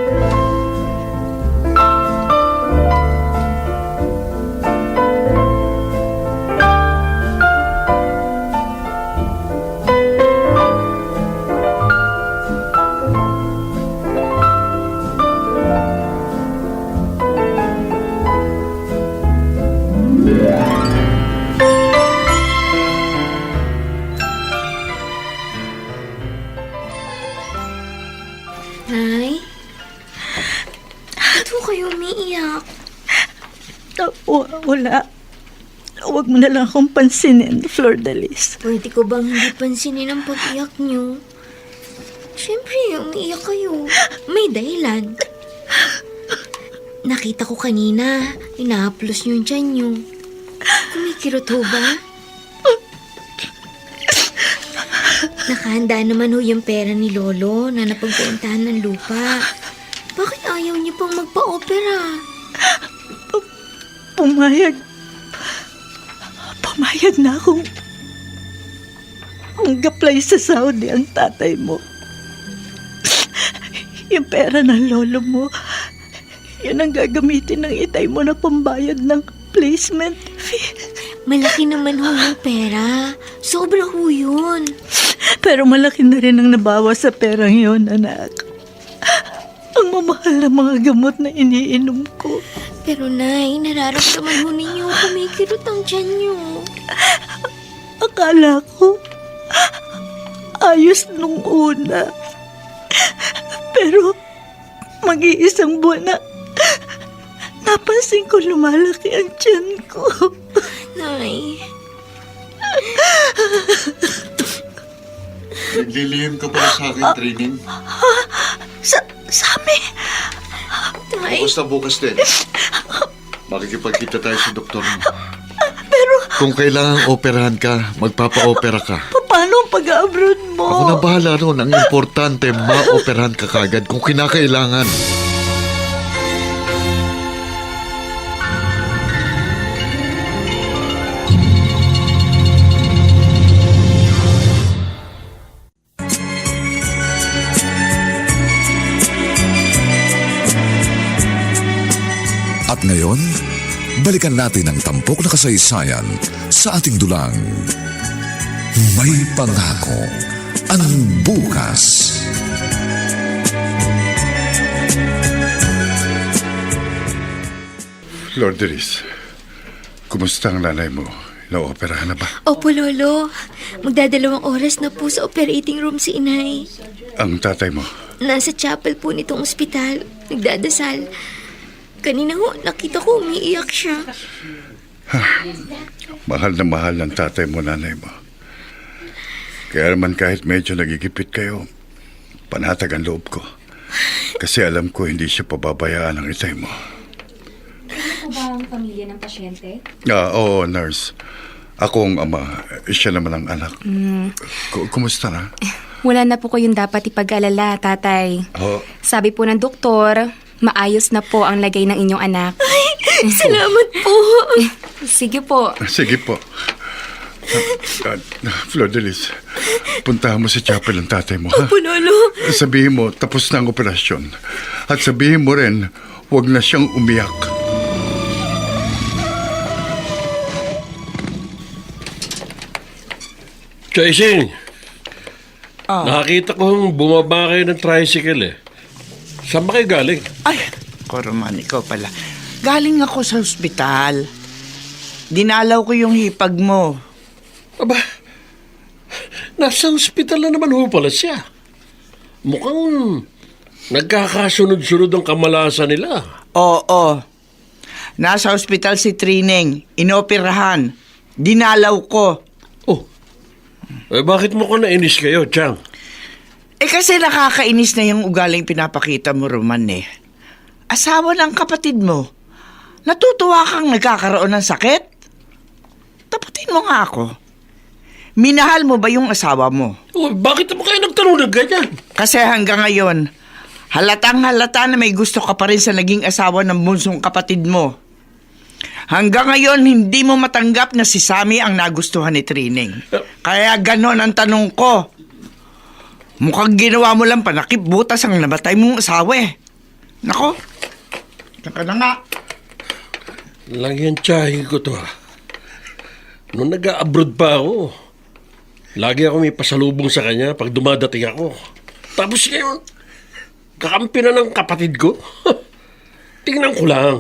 Nay? Ba't po kayo umiiyak? Wala. Huwag mo na lang akong pansinin, Flor de Lis. Pwede ko bang hindi pansinin ang pag-iyak niyo? Siyempre, umiiyak kayo. May dahilan. Nakita ko kanina, inahaplos niyo yung tiyan niyo. Kumikirot ho ba? Nakahanda naman ho yung pera ni Lolo na napagbentahan ng lupa. Bakit ayaw niyo pang magpa-opera? Pumayag na akong mag-apply sa Saudi ang tatay mo. Yung pera ng lolo mo, yun ang gagamitin ng itay mo na pambayad ng placement fee. Malaki naman ho yung pera. Sobra ho yun. Pero malaki na rin ang nabawas sa perang yun, anak. Ang mamahal na mga gamot na iniinom ko. Pero Nay, nararamdaman ho ninyo kumikirot ang tiyan niyo. Akala ko ayos nung una. Pero mag-iisang buwan na napansin ko lumalaki ang tiyan ko. Nay. Naglilihim ka pala sa akin, Trining. Sami, Tay. Basta bukas din. Makikipagkita tayo sa doktor mo. pero Kung kailangang operahan ka, magpapa-opera ka. paano ang pag-abroad mo? Ako na bahala ron. Ang importante, ma-operahan ka kagad kung kinakailangan. At ngayon, balikan natin ang tampok na kasaysayan sa ating dulang. May pangako ang bukas. Lord Deris, kumusta ang nanay mo? Naoperahan na ba? Opo, Lolo. Magdadalawang oras na po sa operating room si Inay. Ang tatay mo? Nasa chapel po nitong ospital. Nagdadasal. Kanina ho, nakita ko umiiyak siya. Mahal na mahal ng tatay mo, nanay mo. Kaya naman kahit medyo nagigipit kayo, panatag ang loob ko. Kasi alam ko hindi siya pababayaan ng itay mo. Ano ba ang pamilya ng pasyente? Oo, nurse. Ako ang ama, siya naman ang anak. Kumusta na? Wala na po kayong dapat ipag-alala, tatay. Oo. Sabi po ng doktor, maayos na po ang lagay ng inyong anak. Salamat po. Sige po. Sige po. Flor de Lis, puntahan mo sa chapel ng tatay mo, ha? Opo, Lolo. Sabihin mo, tapos na ang operasyon. At sabihin mo rin, huwag na siyang umiyak. Chaising, nakakita kong bumaba kayo ng tricycle eh. Saan ba kayo galing? Ay, Roman, ikaw pala. Galing ako sa ospital. Dinalaw ko yung hipag mo. Aba, nasa ospital na naman ho pala siya. Mukhang nagkakasunod-sunod ang kamalasan nila. Oo. Nasa ospital si Trining. Inoperahan. Dinalaw ko. Oh, bakit mo ko nainis kayo, Chang? Kasi nakakainis na yung ugaling pinapakita mo, Roman eh. Asawa ng kapatid mo. Natutuwa kang nagkakaroon ng sakit? Tapatin mo nga ako. Minahal mo ba yung asawa mo? Oh, bakit mo kayo nagtanong ng ganyan? Kasi hanggang ngayon, halatang halata na may gusto ka pa rin sa naging asawa ng bunsong kapatid mo. Hanggang ngayon, hindi mo matanggap na si Sammy ang nagustuhan ni Trining. Kaya ganon ang tanong ko. Mukhang ginawa mo lang panakip butas ang namatay mong asawa eh. Nako, saka na nga. Lang yan tsahin ko to ha. Noong nag-abroad pa ako, lagi ako may pasalubong sa kanya pag dumadating ako. Tapos ngayon, kakampi na ng kapatid ko. Tingnan ko lang.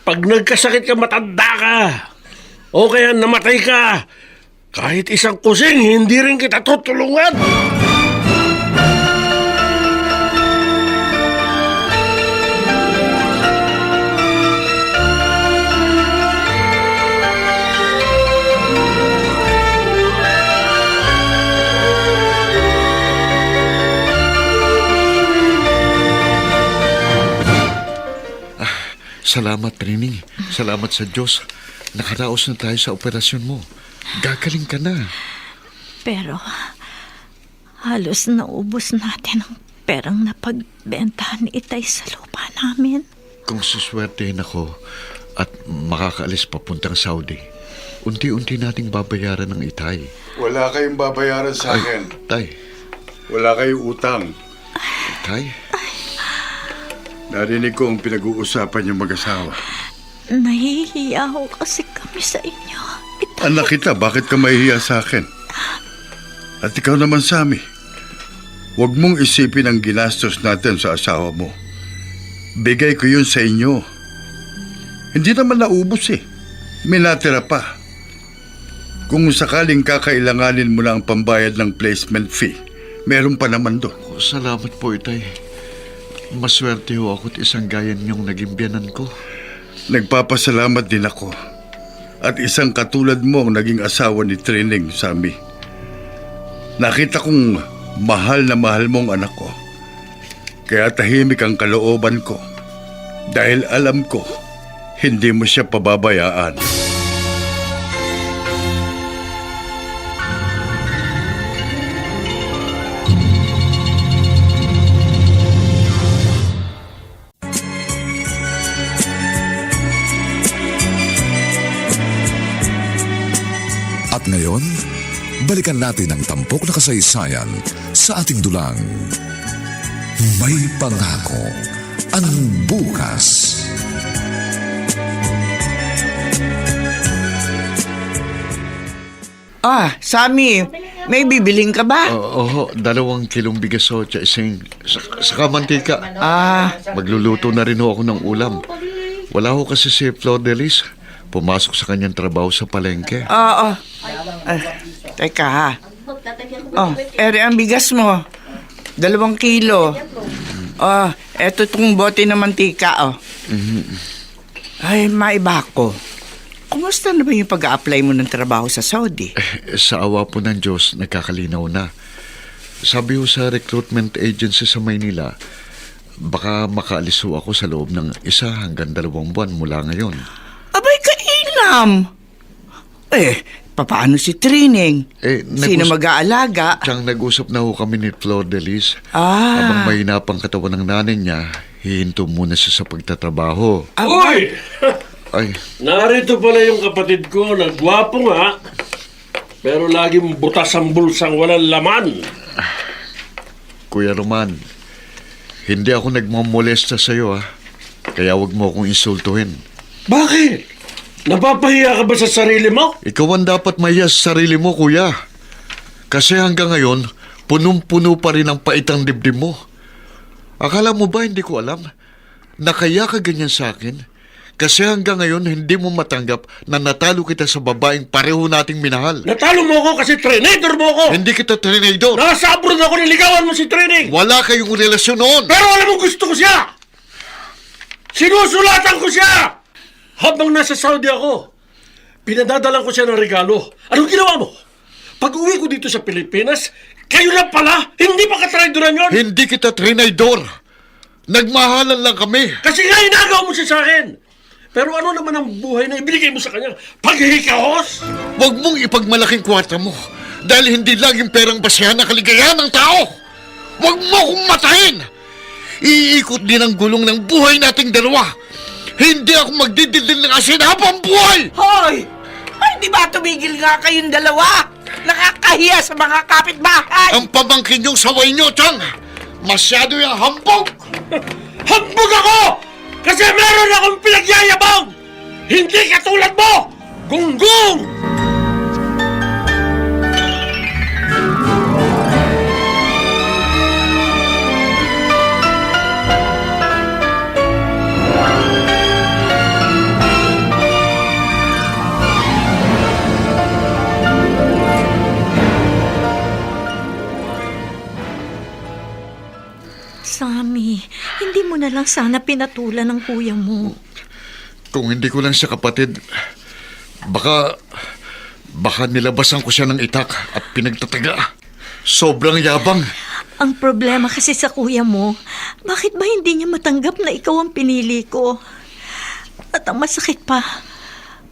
Pag nagkasakit ka, matanda ka. O kaya namatay ka. Kahit isang kusing, hindi rin kita tutulungan. Salamat, Trining. Salamat sa Diyos. Nakaraos na tayo sa operasyon mo. Gagaling ka na. Pero halos naubos natin ang perang napagbentahan ni Itay sa lupa namin. Kung suswertehin ako at makakaalis papuntang Saudi, unti-unti nating babayaran ng Itay. Wala kayong babayaran sa akin. Tay, Wala kayong utang. Itay, Narinig ko ang pinag-uusapan yung mag-asawa. Nahihiya ho kasi kami sa inyo. Itay. Anak kita, bakit ka mahihiya sa akin? At ikaw naman, Sammy. Huwag mong isipin ang ginastos natin sa asawa mo. Bigay ko yun sa inyo. Hindi naman naubos eh. May natira pa. Kung sakaling kakailanganin mo na ang pambayad ng placement fee, meron pa naman doon. salamat po, Itay. Maswerte ho ako't isang gaya niyong naging biyanan ko. Nagpapasalamat din ako. at isang katulad mo ang naging asawa ni Trining, Sammy. Nakita kong mahal na mahal mong anak ko. Kaya tahimik ang kalooban ko dahil alam ko hindi mo siya pababayaan. At ngayon, balikan natin ang tampok na kasaysayan sa ating dulang. May pangako ang bukas. Sammy, may bibiling ka ba? Oo, 2 kilong bigas o isang saka mantika. Magluluto na rin ako ng ulam. Wala ho kasi si Flor de Lis. Pumasok sa kanyang trabaho sa palengke. Oo. Teka ha. Ere ang bigas mo. 2 kilo. Eto itong bote ng mantika, Ay, maiba ko. Kumusta na ba yung pag-a-apply mo ng trabaho sa Saudi? Sa awa po ng Diyos, nagkakalinaw na. Sabi ho sa recruitment agency sa Maynila, baka makaalis ho ako sa loob ng 1 hanggang 2 buwan mula ngayon. Abay, kailam! Papaano si Trining? Sino mag-aalaga? Siyang nag-usap na ho kami ni Flor de Lis. Ah. Habang mahina pang katawan ng nanay niya, hihinto muna siya sa pagtatrabaho. Uy! Ay, Narito pala yung kapatid ko na gwapo nga, pero laging butas ang bulsang walang laman. Kuya Roman, hindi ako nagmamolesta sa'yo, Kaya wag mo akong insultuhin. Bakit? Napapahiya ka ba sa sarili mo? Ikaw ang dapat mahiya sa sarili mo, kuya. Kasi hanggang ngayon, punong-puno pa rin ang paitang dibdib mo. Akala mo ba hindi ko alam na kaya ka ganyan sa akin? Kasi hanggang ngayon, hindi mo matanggap na natalo kita sa babaeng pareho nating minahal. Natalo mo ako kasi trainator mo ako! Hindi kita trinador. Nasa abroad ako, niligawan mo si Training! Wala kayong relasyon noon. Pero alam mo, gusto ko siya! Sinusulatan ko siya! Habang nasa Saudi ako, pinadadalan ko siya ng regalo. Anong ginawa mo? Pag uwi ko dito sa Pilipinas, kayo na pala, hindi pa katraidoran yun! Hindi kita trinador. Nagmahalan lang kami. Kasi nga inagaw mo siya sa akin! Pero ano naman ang buhay na ibinigay mo sa kanya? Paghihikahos? Huwag mong ipagmalaking kwarta mo dahil hindi laging perang basehan ang kaligayahan ng tao. Huwag mo akong matahin. Iikot din ang gulong ng buhay nating dalawa. Hindi ako magdidildil ng asin habang buhay. Hoy! Ay, di ba tumigil nga kayong dalawa? Nakakahiya sa mga kapitbahay! Ang pamangkin yung saway nyo, Chang. Masyado yung hambog. Hambog ako! Kasi meron akong pinagyayabang! Hindi katulad mo! Gunggong! Sammy, hindi mo na lang sana pinatulan ng kuya mo. Kung hindi ko lang siya kapatid, baka nilabasan ko siya ng itak at pinagtataga. Sobrang yabang. Ang problema kasi sa kuya mo, bakit ba hindi niya matanggap na ikaw ang pinili ko? At ang masakit pa,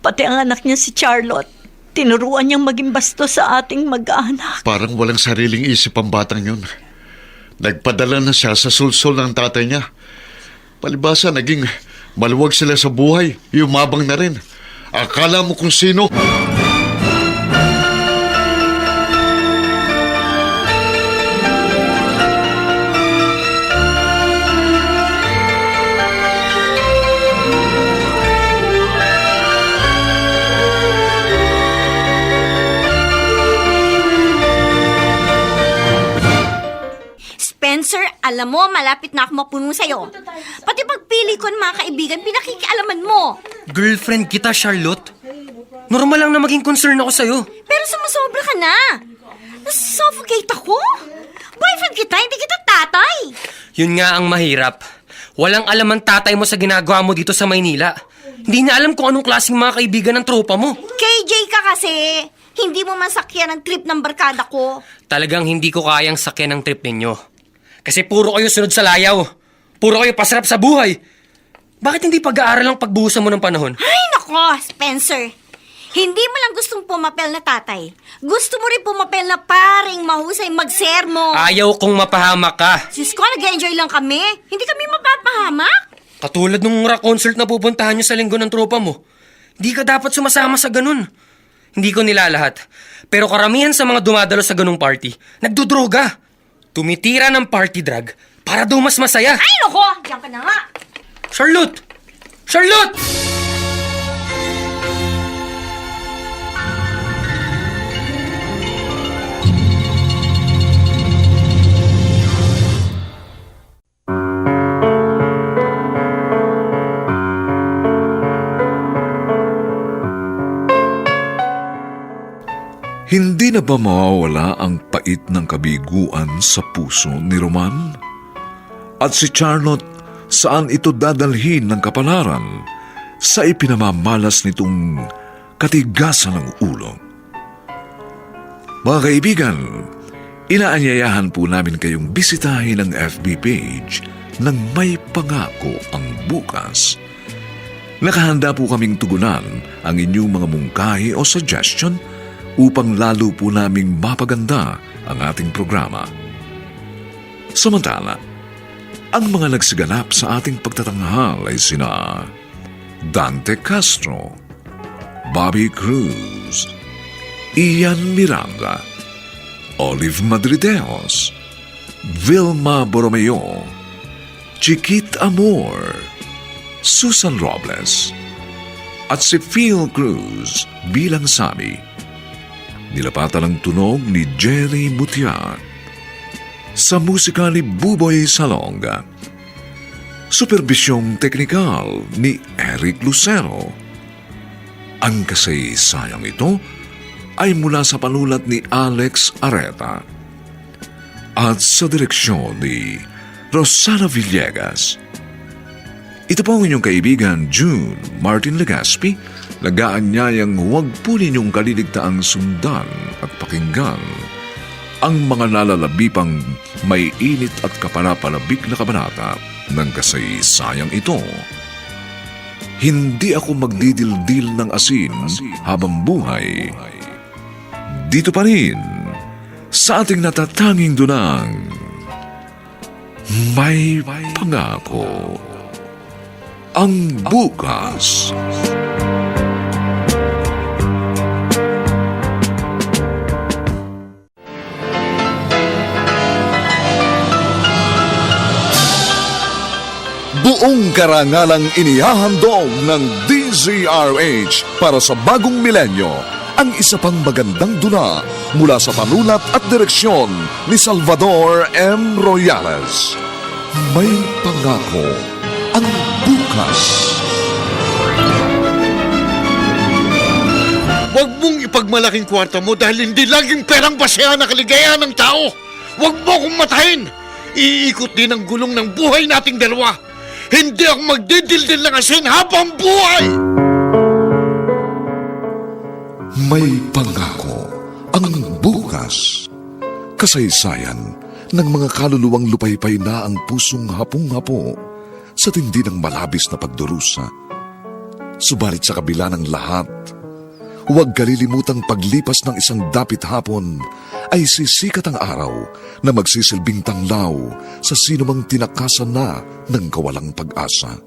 pati ang anak niya si Charlotte, tinuruan niyang maging bastos sa ating mag-anak. Parang walang sariling isip ang batang yun. Nagpadala na siya sa sulsol ng tatay niya. Palibasa, naging maluwag sila sa buhay. Yumabang na rin. Akala mo kung sino? Spencer, alam mo, malapit na ako mapuno sa'yo. Pati pagpili ko ng mga kaibigan, pinakikialaman mo. Girlfriend kita, Charlotte. Normal lang na maging concern ako sa'yo. Pero sumusobra ka na. Nasuffocate ako. Boyfriend kita, hindi kita tatay. Yun nga ang mahirap. Walang alam ang tatay mo sa ginagawa mo dito sa Maynila. Hindi na alam kung anong klaseng mga kaibigan ng tropa mo. KJ ka kasi. Hindi mo masakyan ang trip ng barkada ko. Talagang hindi ko kayang sakyan ang trip ninyo. Kasi puro kayo sunod sa layaw. Puro kayo pasarap sa buhay. Bakit hindi pag-aaral ang pagbuhusan mo ng panahon? Ay, nako, Spencer. Hindi mo lang gustong pumapel na tatay. Gusto mo rin pumapel na paring mahusay magsermo. Ayaw kong mapahamak ka. Sis ko, nag-enjoy lang kami. Hindi kami mapapahamak. Katulad nung rock concert na pupuntahan nyo sa linggo ng tropa mo. Hindi ka dapat sumasama sa ganun. Hindi ko nilalahat. Pero karamihan sa mga dumadalo sa ganung party, nagdodroga. Tumitira ng party drug para daw mas masaya. Ay, nako, diyan ka na nga. Charlotte! Charlotte! Hindi na ba mawawala ang pait ng kabiguan sa puso ni Roman? At si Charlotte, saan ito dadalhin ng kapalaran sa ipinamamalas nitong katigasan ng ulo? Mga kaibigan, inaanyayahan po namin kayong bisitahin ang FB page ng May Pangako ang Bukas. Nakahanda po kaming tugunan ang inyong mga mungkahi o suggestion upang lalo po naming mapaganda ang ating programa. Samantala, ang mga nagsiganap sa ating pagtatanghal ay sina Dante Castro, Bobby Cruz, Ian Miranda, Olive Madrideos, Vilma Borromeo, Chiquit Amor, Susan Robles, at si Phil Cruz bilang Sammy. Nilapatan ang tunog ni Jerry Mutiat. Sa musika ni Buboy Salonga. Superbisyong teknikal ni Eric Lucero. Ang kasaysayang ito ay mula sa panulat ni Alex Areta. At sa direksyon ni Rosana Villegas. Ito po ang inyong kaibigan June Martin Legaspi, nag-aanyayang huwag po ninyong kaliligtaang sundan at pakinggan ang mga nalalabipang may init at kapanapalabik na kabanata ng kasaysayang ito. Hindi ako magdidildil ng asin habang buhay. Dito pa rin sa ating natatanging dunang May Pangako ang Bukas. Buong karangalang inihahandog ng DZRH para sa bagong milenyo ang isa pang magandang dula mula sa panulat at direksyon ni Salvador M. Royales. May Pangako ang Bukas. Huwag mong ipagmalaking kwarta mo dahil hindi laging perang basehan ang kaligayahan ng tao. Huwag mo akong matahin. Iikot din ang gulong ng buhay nating dalawa. Hindi ako magdidildil ng asin habang buhay! May Pangako ang Bukas. Kasaysayan ng mga kaluluwang lupaypay na ang pusong hapong-hapo sa tindi ng malabis na pagdurusa. Subalit sa kabila ng lahat, huwag kalilimutang paglipas ng isang dapit hapon ay sisikat ang araw na magsisilbing tanglaw sa sinumang tinakasan na ng kawalang pag-asa.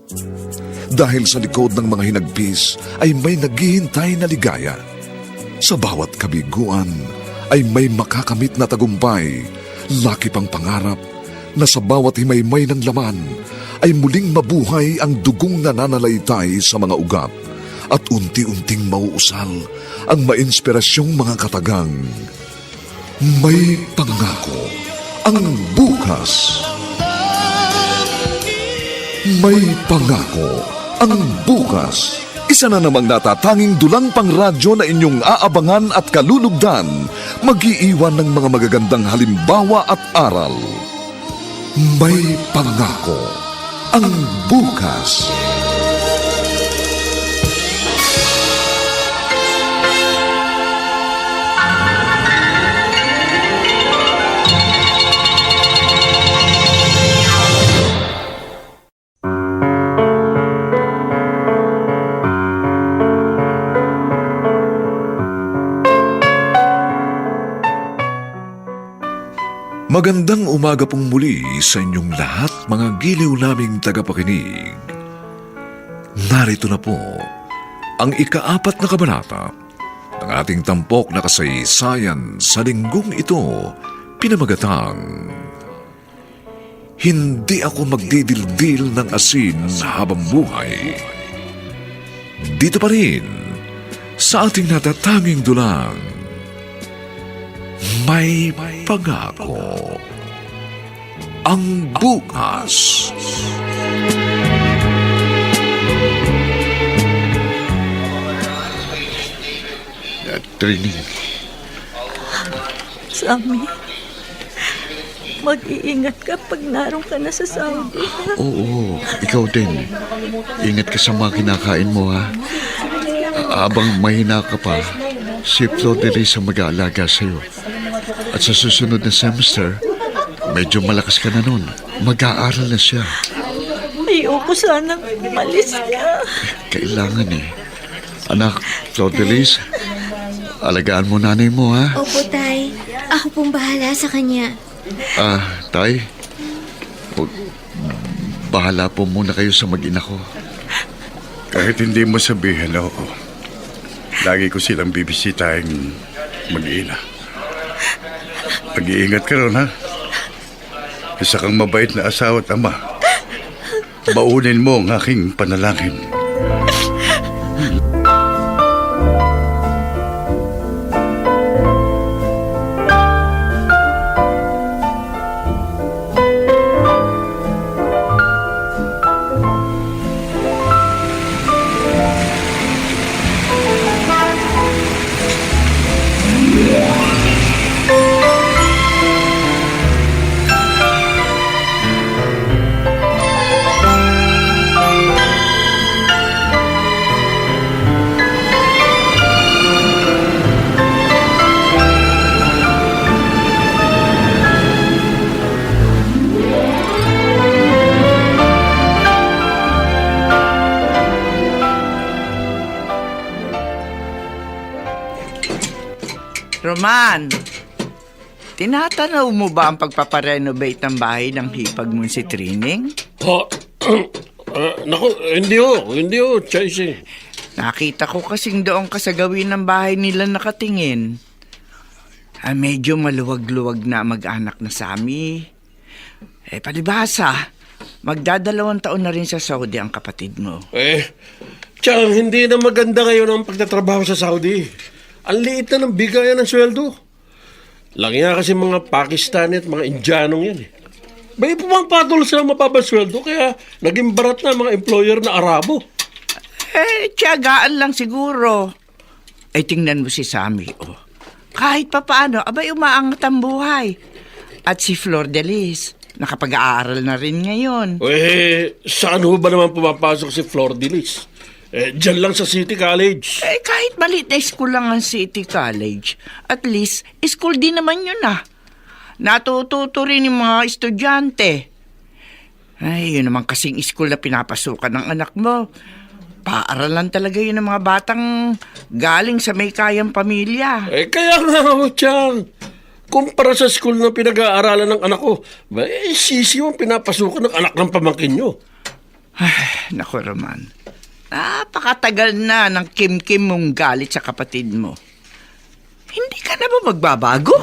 Dahil sa likod ng mga hinagpis ay may naghihintay na ligaya. Sa bawat kabiguan ay may makakamit na tagumpay, laki pang pangarap na sa bawat himaymay ng laman ay muling mabuhay ang dugong nananalaytay sa mga ugat at unti-unting mauusal ang mainspirasyong mga katagang. May Pangako ang Bukas. May Pangako ang Bukas. Isa na namang natatanging dulang pangradyo na inyong aabangan at kalulugdan, mag-iiwan ng mga magagandang halimbawa at aral. May Pangako ang Bukas. Magandang umaga pong muli sa inyong lahat, mga giliw naming tagapakinig. Narito na po ang ika-4 na kabanata ng ating tampok na kasaysayan sa linggong ito, pinamagatang Hindi Ako Magdidildil ng Asin Habang Buhay. Dito pa rin sa ating natatanging dulang, May Pangako ang Bukas. Trining, Sammy, mag-iingat ka pag naroon ka na sa Saudi. oo, ikaw din. Ingat ka sa mga kinakain mo, ha? Abang mahina ka pa, si Flor de Lis ang mag-aalaga sa'yo. At sa susunod na semester, medyo malakas ka na nun. Mag-aaral na siya. Ayoko sanang malis ka. Kailangan eh. Anak, Flor de Lis, alagaan mo nanay mo, ha? Opo, Tay. Ako pong bahala sa kanya. Tay, bahala po muna kayo sa mag-ina ko. Kahit hindi mo sabihin, oo. Lagi ko silang bibisitahin mag-iina. Mag-iingat ka ron, ha? Isa kang mabait na asawa at ama. Baunin mo ang aking panalangin. Roman, tinatanaw mo ba ang pagpaparenovate ng bahay ng hipag mo si Trining? Naku, hindi ho, Chaisy. Nakita ko kasing doon ka sa gawin ng bahay nila nakatingin. Medyo maluwag-luwag na mag-anak na Sammy. Palibhasa, magdadalawang taon na rin sa Saudi ang kapatid mo. Tiyang, hindi na maganda ngayon ang pagtatrabaho sa Saudi. Ang liit na ng bigayan ng sweldo. Lagi nga kasi mga Pakistani at mga Indianong yan eh. May pumapatol sa mababang sweldo kaya naging barat na mga employer na Arabo. Tiyagaan lang siguro. Tingnan mo si Sammy, oh. Kahit papaano, abay umaangat ang buhay. At si Flor de Lis, nakapag-aaral na rin ngayon. Saan ho ba naman pumapasok si Flor de Lis? Diyan lang sa City College. Kahit maliit na school lang ang City College, at least, school din naman yun ah. Natututo rin yung mga estudyante. Yun naman kasing school na pinapasukan ng anak mo. Paaralan talaga yun ng mga batang galing sa may kayang pamilya. Kaya nga ho, Chang. Kumpara sa school na pinag-aaralan ng anak ko, sisiw ang pinapasukan ng anak ng pamangkin nyo. Naku, Roman. Napakatagal na ng kim-kim mong galit sa kapatid mo. Hindi ka na ba magbabago?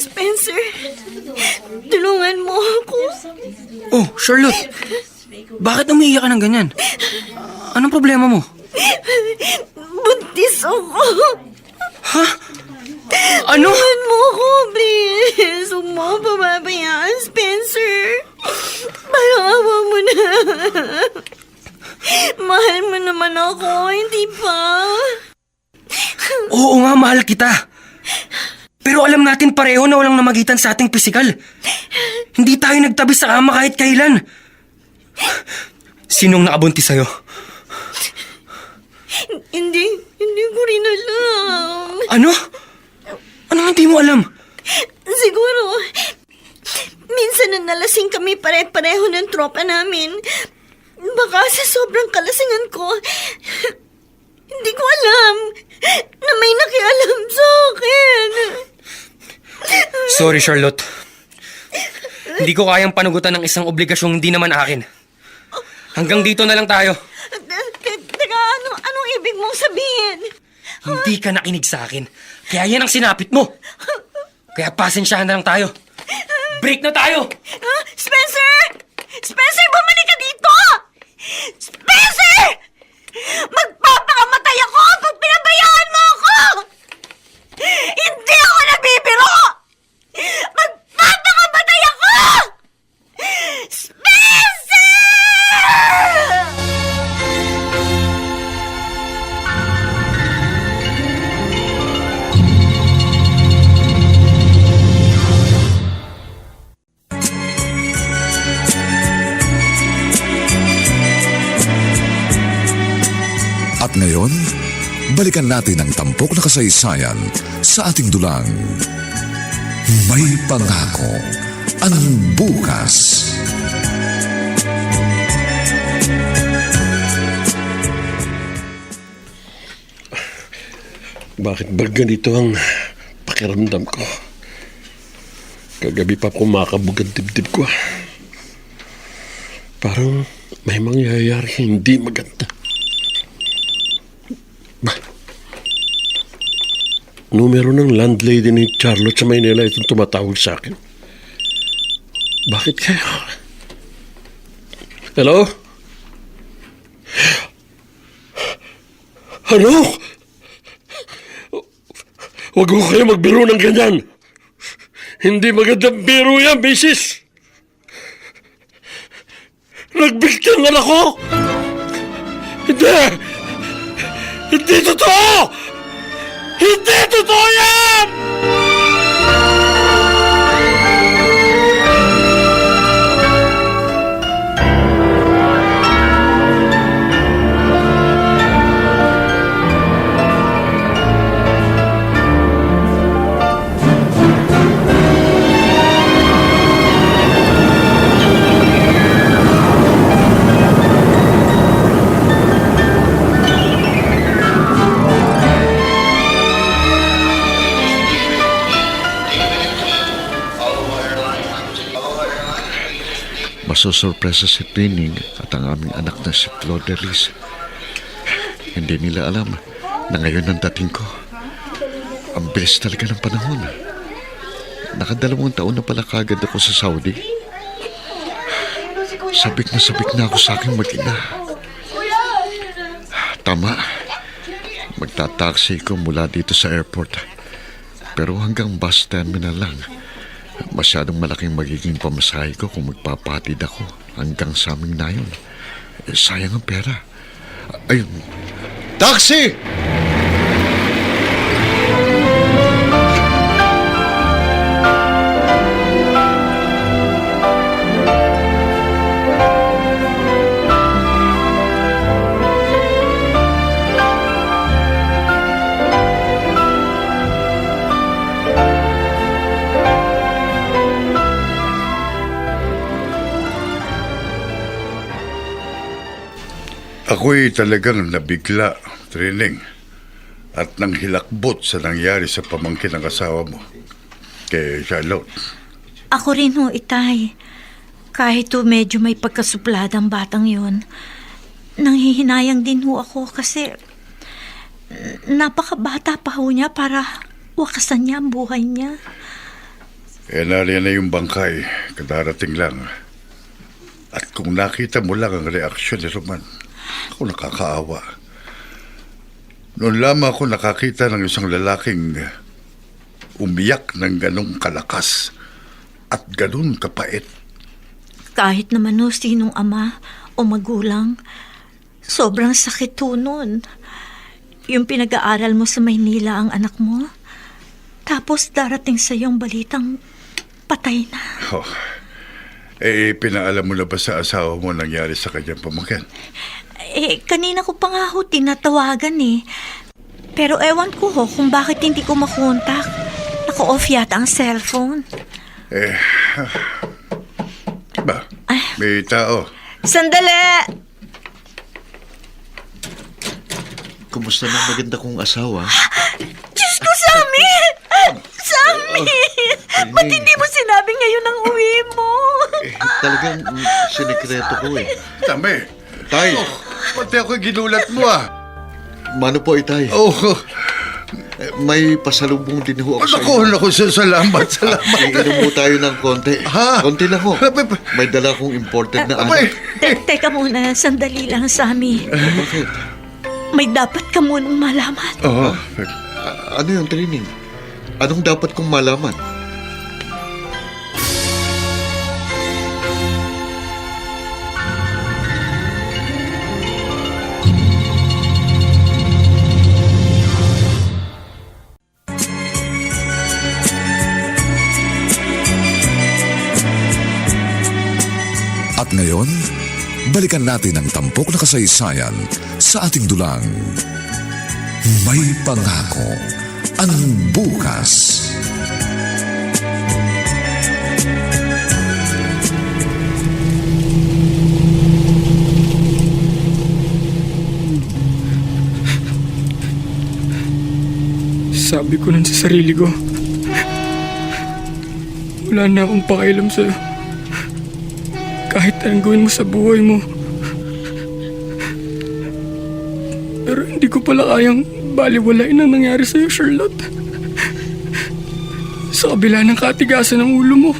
Spencer, tulungan mo ako. Oh, Charlotte. Bakit umiiyak ka ng ganyan? Anong problema mo? Buntis ako. Ha? Ano? Tulungan mo ako, please. Huwag mo ako pababayaan, Spencer. Parang awa mo na. Mahal mo naman ako, hindi ba? Oo nga, mahal kita. Pero alam natin pareho na walang namagitan sa ating pisikal. Hindi tayo nagtabi sa kama kahit kailan. Sinong nakabuntis sa'yo? Hindi ko rin alam. Ano? Anong hindi mo alam? Siguro, minsan na nalasing kami pare-pareho ng tropa namin. Baka sa sobrang kalasingan ko, hindi ko alam na may nakialam sa akin. Sorry, Charlotte. Hindi ko kayang panugutan ng isang obligasyong hindi naman akin. Hanggang dito na lang tayo. Teka, anong ibig mong sabihin? Hindi ka nakinig sa akin. Kaya yan ang sinapit mo. Kaya pasensyahan na lang tayo. Break na tayo! Spencer! Spencer, bumalik ka dito! Spencer! Magpapakamatay ako pag pinabayaan mo ako! Hindi ako nabibiro! Magpapakamatay ako! Spencer! At ngayon, balikan natin ang tampok na kasaysayan sa ating dulang. May pangako ang bukas. Bakit ba ganito ang pakiramdam ko? Kagabi pa kumakabog ang dibdib ko. Parang may mangyayari hindi maganda. Numero ng landlady ni Charlotte sa Maynila itong tumatawag sa akin. Bakit kaya? Hello? Ano? Huwag ko kayo magbiro ng ganyan. Hindi magandang biro yan, misis. Nagbigtan na ako. Hindi! Hindi totoo! Hindi totoo yan! Masusurpresa si Trining at ang aming anak na si Flor de Lis. Hindi nila alam na ngayon ang dating ko. Ang bilis talaga ng panahon. Nakadalawang taon na pala kagad ako sa Saudi. Sabik na ako sa aking mag-ina. Tama. Magtataksi ko mula dito sa airport. Pero hanggang bus terminal lang. Masyadong malaking magiging pamasahe ko kung magpapatid ako hanggang sa aming nayon. Sayang ang pera. Ayun. Taxi! Ako'y talagang nabigla, Trining, at nang hilakbot sa nangyari sa pamangkin ng asawa mo, kay Charlotte. Ako rin ho, Itay. Kahit ho medyo may pagkasupladang batang yon, nanghihinayang din ho ako kasi napakabata pa ho niya para wakasan niya ang buhay niya. Nariyan na yung bangkay, kadarating lang. At kung nakita mo lang ang reaksyon ni Roman, ako nakakaawa. Noon lamang ako nakakita ng isang lalaking umiyak ng ganong kalakas at ganon kapait. Kahit naman ho sinong ama o magulang, sobrang sakit ho nun. Yung pinag-aaral mo sa Maynila ang anak mo, Tapos darating sa yung balitang patay na. Oh. Pinaalam mo na ba sa asawa mo nangyari sa kanyang pamangkin? Kanina ko pa nga ho tinatawagan eh. Pero ewan ko ho kung bakit hindi ko makontak. Naka-off yata ang cellphone. Ba, may tao. Sandali! Kumusta na maganda kong asawa? Diyos ko, Sammy! Sammy! Ba't hindi mo sinabi ngayon ang uwi mo? Talagang sinikreto ko eh. Tami, Tay, pati ako ginulat mo ah. mano po itay? Oh, May pasalubong din ho ako sa inyo. naku, salamat. Iinom mo tayo ng konti. Ha? Konti lang ho. May dala kong imported na Abay, anak. Teka muna, sandali lang, Sammy. Bakit? May dapat ka munang malaman. oh, Ano yung training? Anong dapat kong malaman? At ngayon, balikan natin ang tampok na kasaysayan sa ating dulang. May pangako ang bukas. Sabi ko nun sa sarili ko, wala na akong pakialam sa'yo. Kahit anong gawin mo sa buhay mo. Pero hindi ko pala kayang baliwalain ang nangyari sa'yo, Charlotte. Sa kabila ng katigasan ng ulo mo.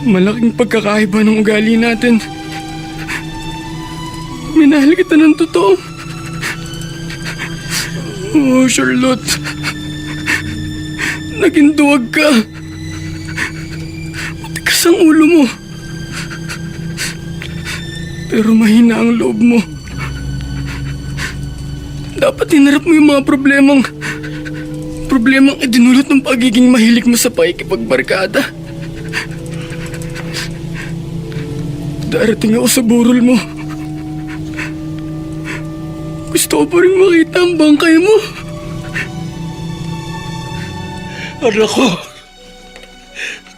Malaking pagkakaiba ng ugali natin. Minahal kita ng totoo. Oh, Charlotte. Naging duwag ka. Matigas ang ulo mo. Pero mahina ang loob mo. Dapat hinarap mo yung mga problemang idinulot ng pagiging mahilig mo sa pakikipagbarkada. Darating ako sa burol mo. Gusto ko pa rin makita ang bangkay mo. Anak ko!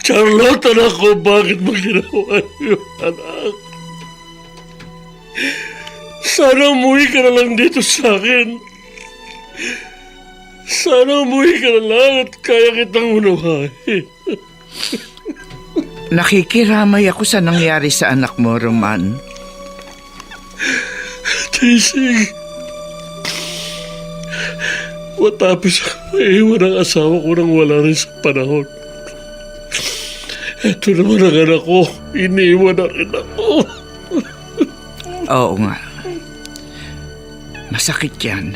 Charlotte, anak ko, bakit mo ginawa yun, anak? Sana umuwi ka na lang dito sa akin. Sana umuwi ka na lang at kaya kitang unawain. Nakikiramay ako sa nangyari sa anak mo, Roman. Tisig, matapos ako maiwan ang asawa ko nang wala rin sa panahon. Ito naman ang anak ko, iniwan na rin ako. Oo nga. Masakit yan.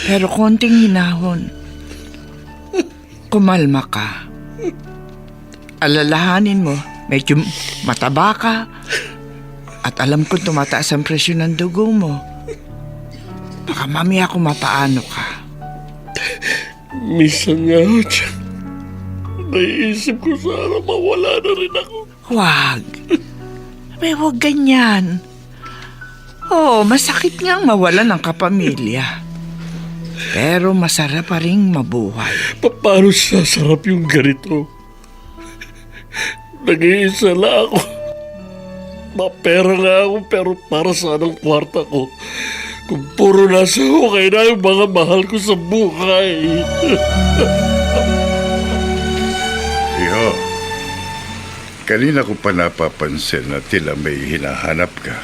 Pero konting hinahon. Kumalma ka. Alalahanin mo, medyo mataba ka. At alam ko tumataas ang presyon ng dugo mo. Baka mamaya kung mapaano ka. Minsan nga ho, Tiyan, naiisip ko sana mawala na rin ako. Huwag. May huwag ganyan. Oo, masakit ngang mawalan ng kapamilya. Pero masarap pa rin mabuhay. Paano sasarap yung ganito? Nag-iisa lang ako. Mapera nga ako pero para saan ang kwarta ko? Kung puro nasa hukay na yung mga mahal ko sa buhay. Iho, kanina ko pa napapansin na tila may hinahanap ka.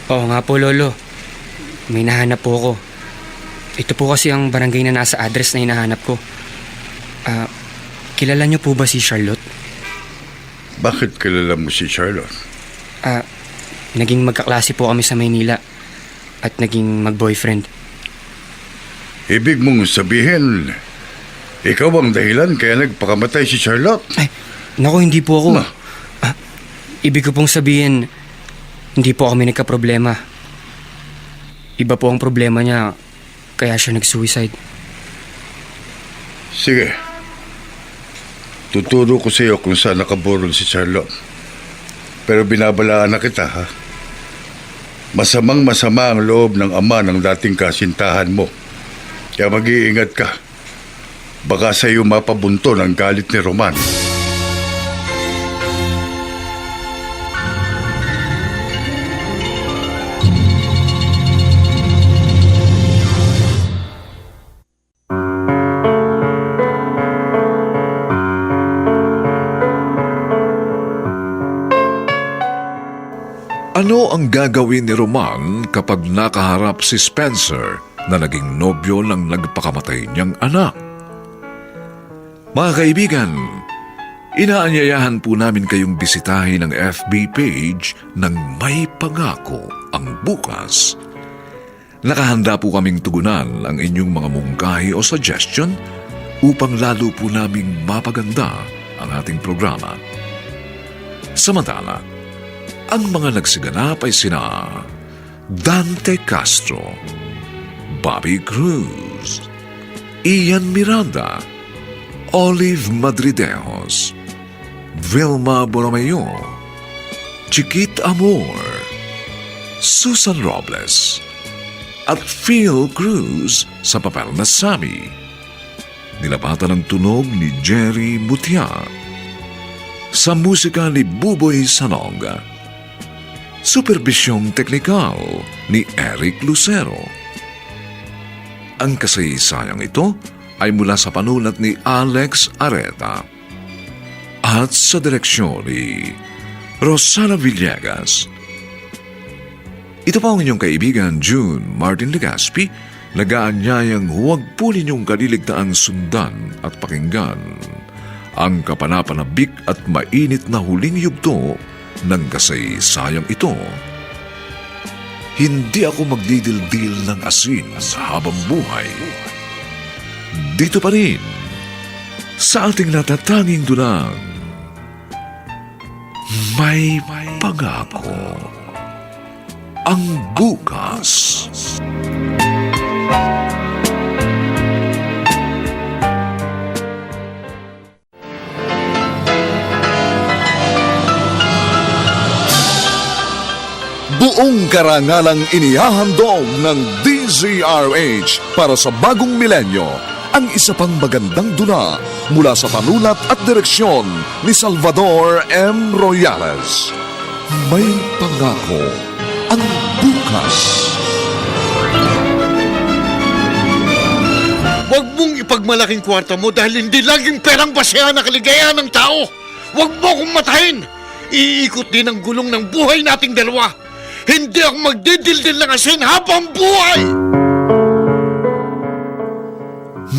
Oo nga po, Lolo. May nahanap po ako. Ito po kasi ang barangay na nasa address na hinahanap ko. Kilala niyo po ba si Charlotte? Bakit kilala mo si Charlotte? Naging magkaklase po kami sa Maynila at naging mag-boyfriend. Ibig mong sabihin, ikaw ang dahilan kaya nagpakamatay si Charlotte? Ay, naku, hindi po ako. Ma. Ibig ko pong sabihin, hindi po kami nagka-problema. Iba po ang problema niya kaya siya nag-suicide. Sige. Tuturo ko sa iyo kung saan nakaburol si Charlotte. Pero binabalaan na kita, ha? Masamang-masama ang loob ng ama ng dating kasintahan mo. Kaya mag-iingat ka. Baka sa iyo mapabunto ng galit ni Roman. Ano ang gagawin ni Roman kapag nakaharap si Spencer na naging nobyo ng nagpakamatay niyang anak? Mga kaibigan, inaanyayahan po namin kayong bisitahin ang FB page ng May Pangako ang Bukas. Nakahanda po kaming tugunan ang inyong mga mungkahi o suggestion upang lalo po naming mapaganda ang ating programa. Samantala, ang mga nagsiganap ay sina Dante Castro, Bobby Cruz, Ian Miranda, Olive Madridejos, Vilma Borromeo, Chiquit Amor, Susan Robles, at Phil Cruz sa papel na Sammy. Nilapatan ng tunog ni Jerry Mutia. Sa musika ni Buboy Sanog. Superbisyong teknikal ni Eric Lucero. Ang kasaysayang ito ay mula sa panulat ni Alex Areta at sa direksyon ni Rosana Villegas. Ito pa ang inyong kaibigan June Martin Legaspi, nag-aanyayang huwag po ninyong kaliligtaang sundan at pakinggan ang kapanapanabik at mainit na huling yugto ng kasaysayang ito. Hindi ako magdidildil ng asin sa habang buhay. Dito pa rin, sa ating natatanging dunang, May Pangako ang Bukas. Buong karangalang inihahandog ng DZRH para sa bagong milenyo ang isa pang magandang dula mula sa panulat at direksyon ni Salvador M. Royales. May Pangako ang Bukas. Huwag mong ipagmalaking kwarta mo dahil hindi laging perang basehan ang kaligayahan ng tao. Huwag mo akong matahin. Iikot din ang gulong ng buhay nating dalawa. Hindi ako magdidildil ng asin habang buhay!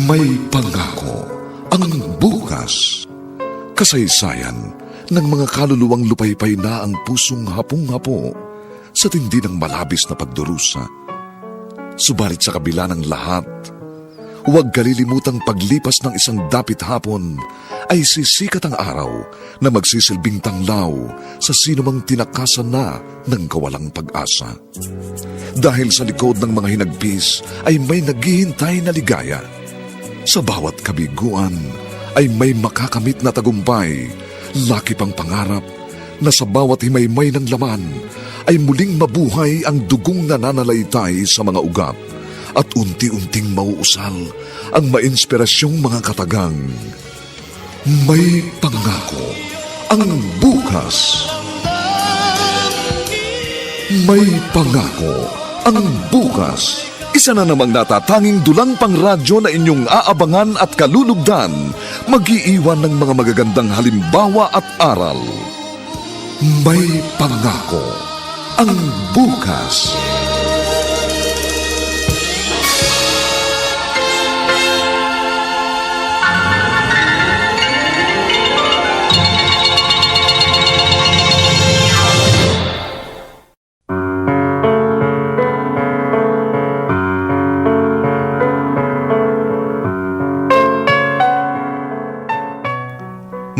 May Pangako ang Bukas. Kasaysayan ng mga kaluluwang lupaypay na ang pusong hapong-hapo sa tindi ng malabis na pagdurusa. Subalit sa kabila ng lahat, huwag kalilimutang paglipas ng isang dapit hapon ay sisikat ang araw na magsisilbing tanglaw sa sinumang tinakasan na ng kawalang pag-asa. Dahil sa likod ng mga hinagpis ay may naghihintay na ligaya. Sa bawat kabiguan ay may makakamit na tagumpay, laki pang pangarap na sa bawat himaymay ng laman ay muling mabuhay ang dugong nananalaytay sa mga ugat at unti-unting mauusal ang mainspirasyong mga katagang. May Pangako ang Bukas. May Pangako ang Bukas. Isa na namang natatanging dulang pangradyo na inyong aabangan at kalulugdan, mag-iiwan ng mga magagandang halimbawa at aral. May Pangako ang Bukas.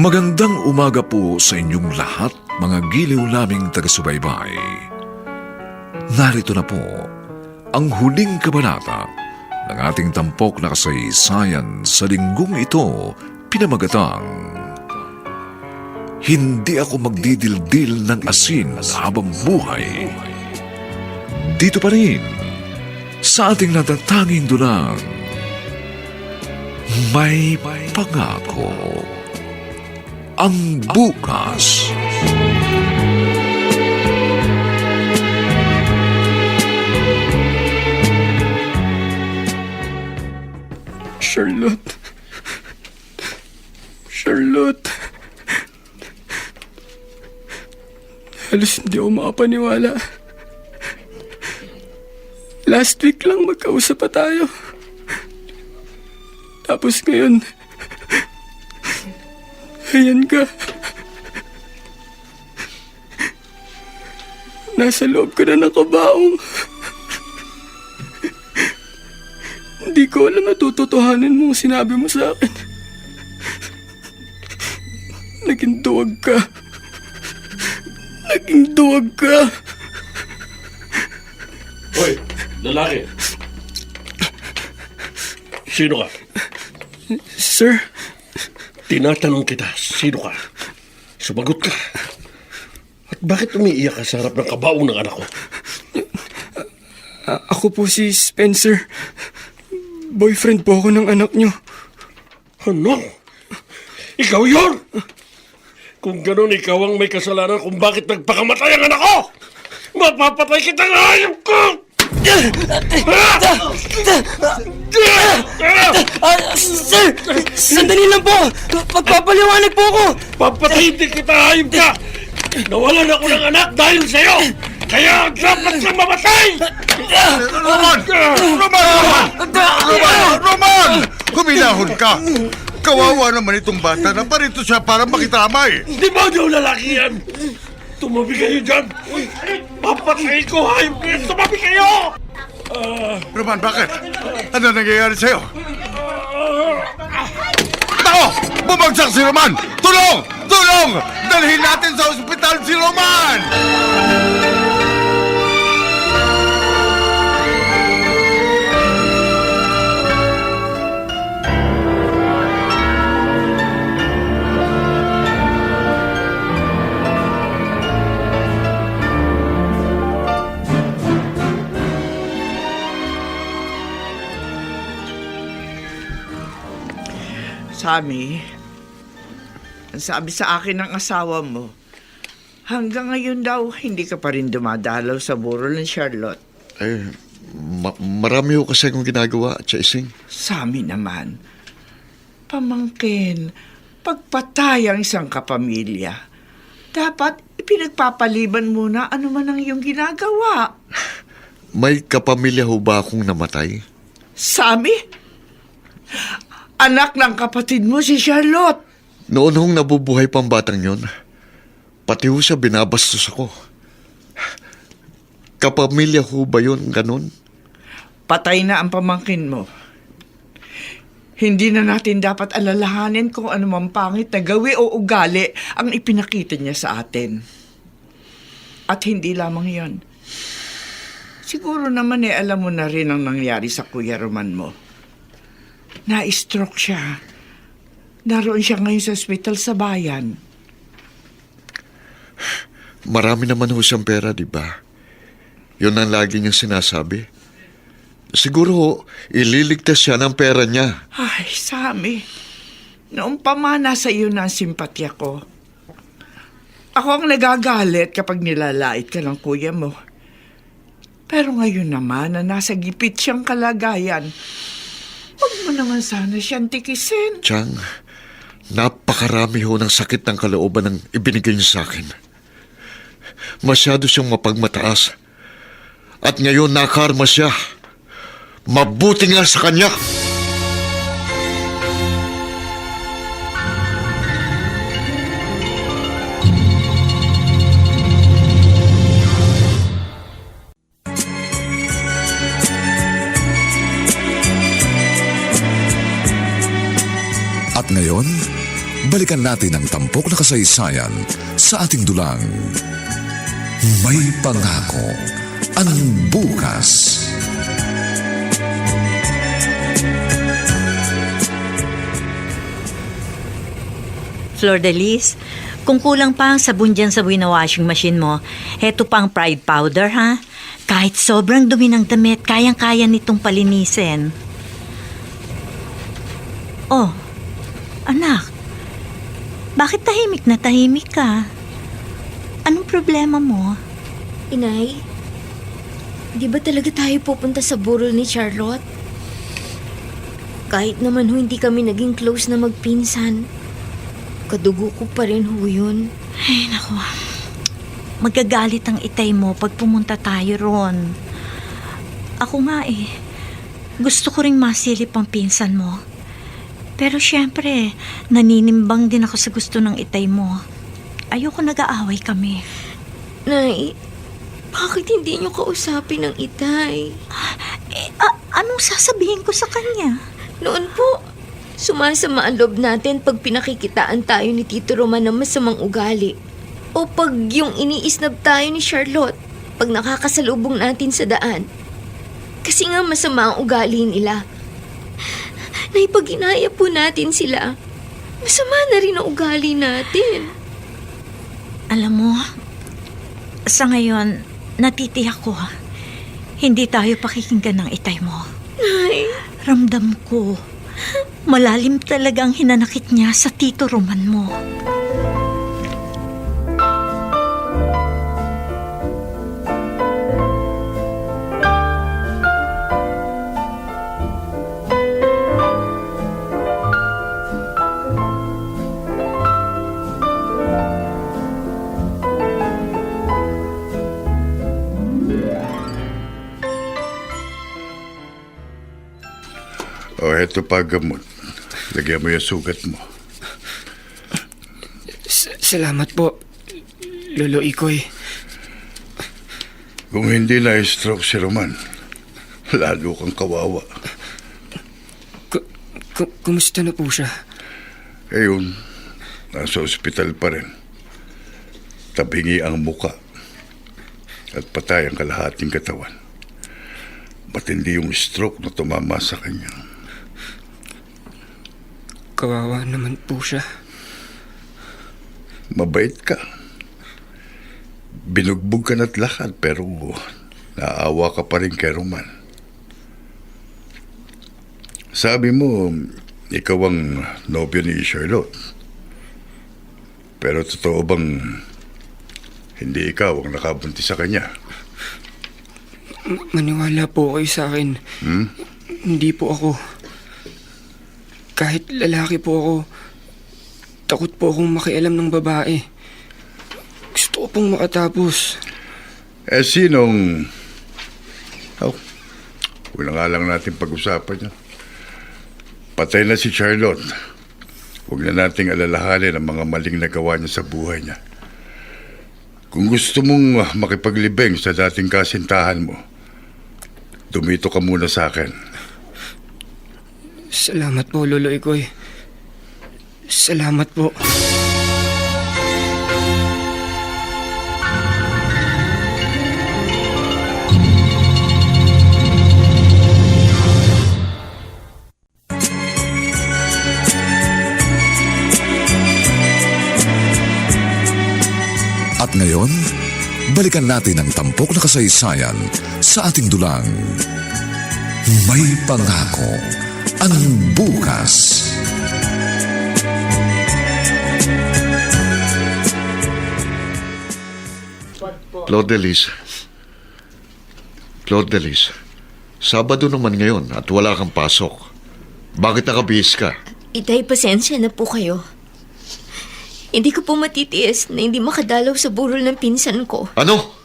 Magandang umaga po sa inyong lahat, mga giliw naming taga-subaybay. Narito na po ang huling kabanata ng ating tampok na kasaysayan sa linggong ito pinamagatang Hindi Ako Magdidildil ng Asin Habang Buhay. Dito pa rin sa ating natatanging dunang May Pangako ang bukas. Charlotte. Charlotte. Halos hindi ako makapaniwala. Last week lang magkausap pa tayo. Tapos ngayon, ayan ka. Nasa loob ko na nakabaong. Hindi ko alam na tututuhanin mo ang sinabi mo sa akin. Naging duwag ka. Naging duwag ka. Hoy, lalaki. Sino ka? Sir, Tinatanong kita, sino ka? Sumagot ka. At bakit umiiyak ka sa harap ng kabaong ng anak ko? ako po si Spencer. Boyfriend po ako ng anak niyo. Ano? Ikaw yun? Kung ganun, ikaw ang may kasalanan kung bakit nagpakamatay ang anak ko! Mapapatay kita ng hayop ko! Sir! Sandali lang po! Pagpapaliwanag po ako! Papatayin din kita, hayop ka! Nawalan ako ng anak dahil sa'yo! Kaya ang dapat kang mamatay! Roman! Huminahon ka! Kawawa naman itong bata na parito siya para makitamay. Demonyo lalaki yan! Tumabi kayo dyan! Papatayin ko, hayop ka! Tumabi kayo! Roman, bakit? Ano nangyayari sa'yo? Tao! Bumagsak si Roman! Tulong! Tulong! Dalhin natin sa ospital si Roman! Sammy, ang sabi sa akin ng asawa mo, hanggang ngayon daw, hindi ka pa rin dumadalaw sa burol ng Charlotte. Marami ko kasi akong ginagawa, Chasing. Sammy naman, pamangkin, pagpatay ang isang kapamilya, dapat ipinagpapaliban muna ano man ang iyong ginagawa. May kapamilya ho ba akong namatay? Sammy? Anak ng kapatid mo si Charlotte. Noon hong nabubuhay pang batang yon, pati ho siya binabastos ako. Kapamilya ho ba yun, ganun? Patay na ang pamangkin mo. Hindi na natin dapat alalahanin kung ano mang pangit na gawi o ugali ang ipinakita niya sa atin. At hindi lamang yon. Siguro naman alam mo na rin ang nangyari sa Kuya Roman mo. Na-stroke siya. Naroon siya ngayon sa ospital sa bayan. Marami naman ho siyang pera, di ba? Yun ang lagi niyang sinasabi. Siguro ho, ililigtas siya ng pera niya. Ay, Sammy. Noong pa man nasa iyo na ang simpatya ko. Ako ang nagagalit kapag nilalait ka ng kuya mo. Pero ngayon naman na nasa gipit siyang kalagayan, huwag mo naman sana siyang tikisin. Chang, napakarami ho ng sakit ng kalooban ng ibinigay niya sa akin. Masyado siyang mapagmataas. At ngayon nakarma siya. Mabuti nga sa kanya. At ngayon, balikan natin ang tampok na kasaysayan sa ating dulang May Pangako ang bukas. Flor de Lis, kung kulang pa ang sabon dyan sa buhay na washing machine mo, heto pa ang Pride powder, ha? Kahit sobrang dumi ng damit, kayang-kaya nitong palinisin. Oh, anak, bakit tahimik na tahimik ka? Anong problema mo? Inay, di ba talaga tayo pupunta sa burol ni Charlotte? Kahit naman ho hindi kami naging close na magpinsan, kadugo ko pa rin ho yun. Ay, naku. Magagalit ang itay mo pag pumunta tayo ron. Ako nga gusto ko ring masilip ang pinsan mo. Pero syempre, naninimbang din ako sa gusto ng itay mo. Ayoko nag-aaway kami. Nay, bakit hindi niyo kausapin ang itay? Anong sasabihin ko sa kanya? Noon po, sumasama ang loob natin pag pinakikitaan tayo ni Tito Roman ng masamang ugali. O pag yung iniisnab tayo ni Charlotte pag nakakasalubong natin sa daan. Kasi nga masama ang ugali nila. Nay, pag inaya po natin sila, masama na rin ang ugali natin. Alam mo, sa ngayon, natitiyak ko, hindi tayo pakikinggan ng itay mo. Nay, Ramdam ko, malalim talaga ang hinanakit niya sa Tito Roman mo. O, eto pa gamot. Lagyan mo yung sugat mo. Salamat po, Lolo Ikoy. Kung hindi na-stroke si Roman, lalo kang kawawa. Kumusta na po siya? Ayun, nasa ospital pa rin. Tabingi ang muka at patay ang kalahating katawan. Matindi yung stroke na tumama sa kanya. Kawawa naman po siya. Mabait ka. Binugbog ka na't lakad pero naawa ka pa rin kay Roman. Sabi mo, ikaw ang nobyo ni Charlotte. Pero totoo bang hindi ikaw ang nakabuntis sa kanya? Maniwala po kayo sa akin. Hindi po ako. Kahit lalaki po ako, takot po akong makialam ng babae. Gusto ko pong makatapos. Sinong... huwag na nga lang natin pag-usapan yan. Patay na si Charlotte. Huwag na nating alalahanin ang mga maling nagawa niya sa buhay niya. Kung gusto mong makipaglibing sa dating kasintahan mo, dumito ka muna sa akin. Salamat po, Lolo Ikoy. Salamat po. At ngayon, balikan natin ang tampok na kasaysayan sa ating dulang. May pangako ang bukas. Flor de Lis. Flor de Lis. Sabado naman ngayon at wala kang pasok. Bakit nakabihis ka? Itay, pasensya na po kayo. Hindi ko po matitiis na hindi makadalaw sa burol ng pinsan ko. Ano?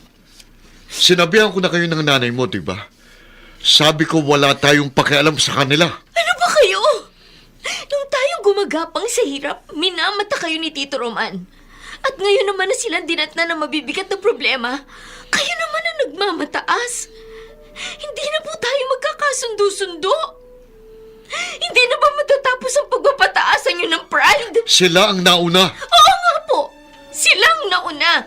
Sinabihan ko na kayo ng nanay mo, di ba? Sabi ko wala tayong pakialam sa kanila. Ano ba kayo? Nung tayo gumagapang sa hirap, minamata kayo ni Tito Roman. At ngayon naman na silang dinatna na mabibigat na problema, kayo naman ang nagmamataas. Hindi na po tayo magkakasundo-sundo. Hindi na ba matatapos ang pagpapataasan nyo ng pride? Sila ang nauna. Oo nga po. Silang nauna.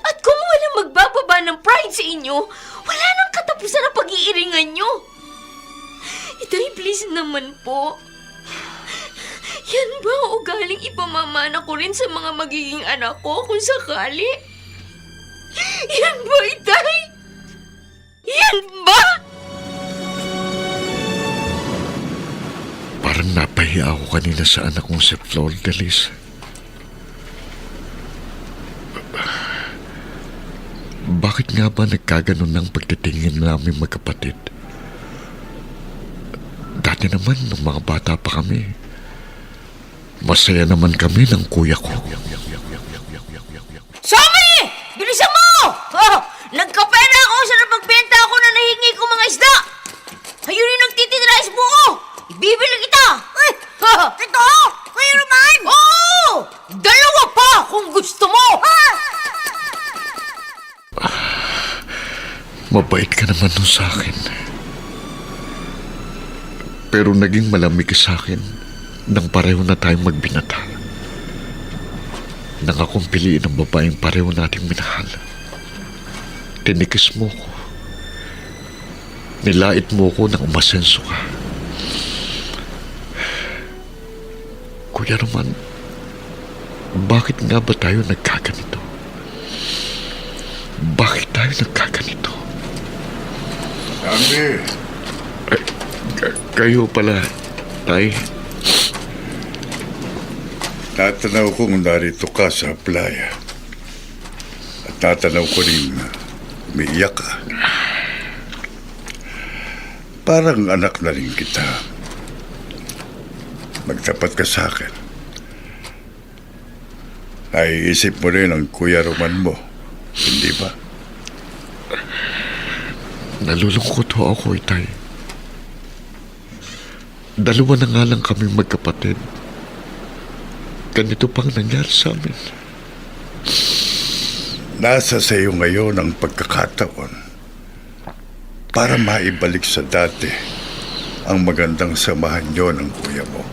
At kung walang magbababa ng pride sa inyo, wala nang katapusan ang pag-iiringan nyo. Itay, please naman po. Yan ba o galing ipamamana ko rin sa mga magiging anak ko kung sakali? Yan ba, Itay? Yan ba? Parang napahiya ako kanina sa anak kong si Flor de Lis. Bakit nga ba nagkaganon ng pagtitingin namin magkapatid? Dati naman, nung mga bata pa kami, masaya naman kami ng kuya ko. Sami! Bilisan mo! Oh, nagkapera ako sa napagbenta ako na nahingi ko mga isda. Ayun yung nagtitirize buo. Ibibili kita. Ay, ito? Kuya Roman? Oo! Dalawa pa kung gusto mo. Mabait ka naman nun sa akin. Pero naging malamig ka sa akin nang pareho na tayong magbinata. Nang akong piliin ang babaeng pareho nating minahal. Tinikis mo ko. Nilait mo ko nang umasenso ka. Kuya Roman, bakit nga ba tayo nagkaganito? Bakit tayo nagkaganito? Sabi, Kayo pala, Tay. natanaw kong narito ka sa playa. At natanaw ko rin umiiyak ka. Parang anak na rin kita. Magtapat ka sa akin. Naiisip mo rin ang Kuya Roman mo, hindi ba? Nalulungkot ho ako, Itay. Dalawa na nga lang kami magkapatid. Ganito pang nangyari sa amin. Nasa sa iyo ngayon ang pagkakataon para maibalik sa dati ang magandang samahan niyo ng kuya mo.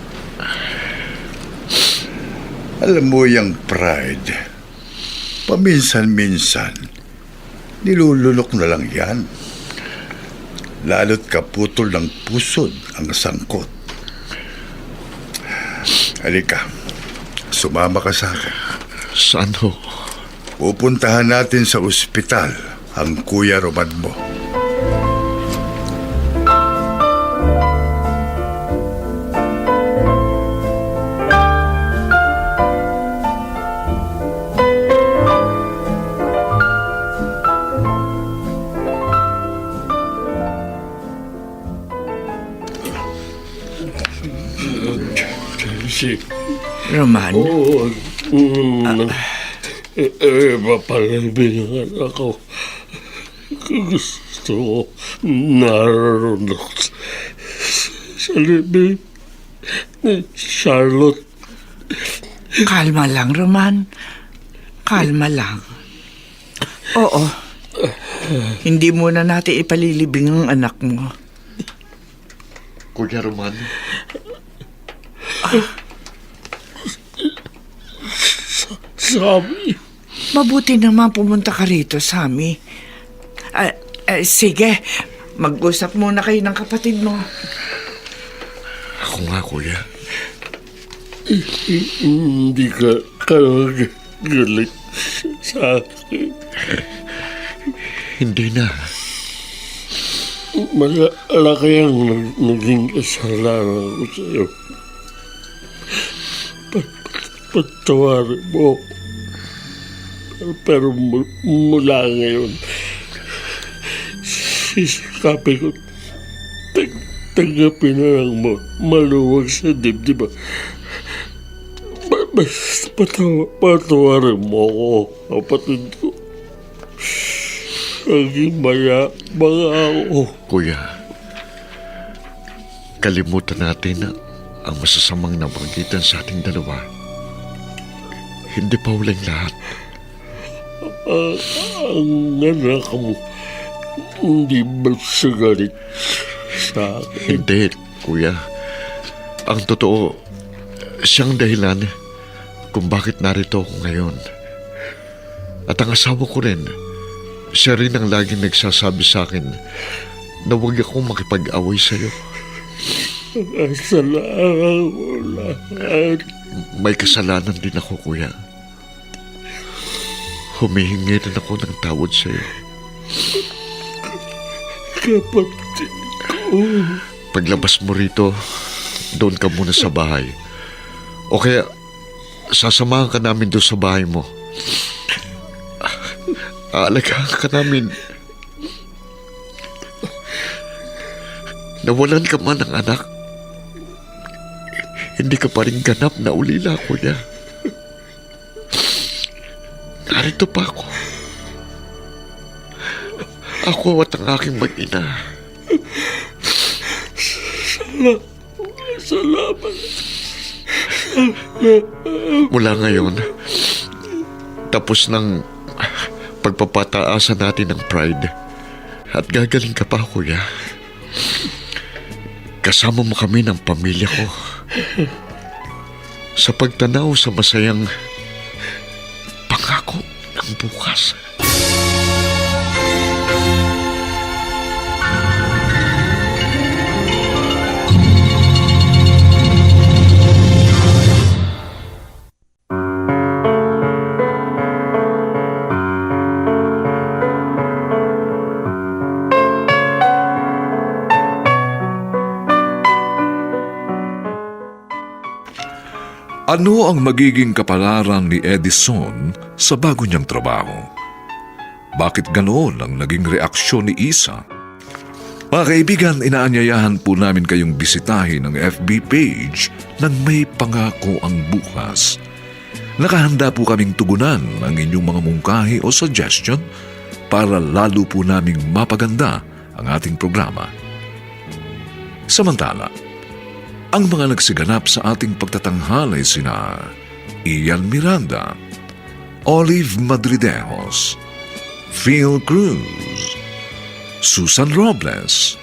Alam mo yung pride, paminsan-minsan, nilulunok na lang yan. Lalo't kaputol ng pusod ang sangkot. Halika, sumama ka sa akin. Saan ho? Pupuntahan natin sa ospital ang Kuya Roman mo. Si... Roman? Oo. Mapalibingan ako. Gusto ko naroon sa libing ni Charlotte. Kalma lang, Roman. Kalma lang. Oo. Hindi muna natin ipalilibing ang anak mo. Kuya Roman. Sami. Mabuti naman pumunta ka rito, Sami. Sige, mag-usap muna kayo ng kapatid mo. Ako nga, Kuya. Hindi ka galit sa akin. Hindi na. Malaki ang naging kasalanan ko sa'yo. Patawarin mo. Pero mula ngayon, sisikapin ko tanggapin na lang mo maluwag sa dibdib. Basta patawarin mo ako, kapatid ko. Naging mayabang ako. Kuya, kalimutan natin na ang masasamang nabagitan sa ating dalawa. Hindi pa huling lahat. Ang anak mo, hindi ba sagalit sa akin? Hindi, Kuya. Ang totoo, siyang dahilan kung bakit narito ako ngayon. At ang asawa ko rin, siya rin ang laging nagsasabi sa akin na huwag akong makipag-away sa'yo. Kasalanan ko na. May kasalanan din ako, kuya. Humihingi rin ako ng tawad sa'yo. Kapatid ko. Paglabas mo rito, doon ka muna sa bahay. O kaya, sasamahan ka namin doon sa bahay mo. Aalagaan ka namin. Nawalan ka man ng anak, hindi ka pa rin ganap na ulila, kuya. Narito pa ako. Ako at ang aking mag-ina. Salamat. Mula ngayon, tapos ng pagpapataasan natin ng pride. At gagaling ka pa, kuya. Kasama mo kami ng pamilya ko. Sa pagtanaw sa masayang pangako ng bukas. Ano ang magiging kapalaran ni Edison sa bago niyang trabaho? Bakit ganoon ang naging reaksyon ni Isa? Mga kaibigan, inaanyayahan po namin kayong bisitahin ang FB page ng May Pangako ang Bukas. Nakahanda po kaming tugunan ang inyong mga mungkahi o suggestion para lalo po naming mapaganda ang ating programa. Samantala, ang mga nagsiganap sa ating pagtatanghalay sina Ian Miranda, Olive Madridejos, Phil Cruz, Susan Robles,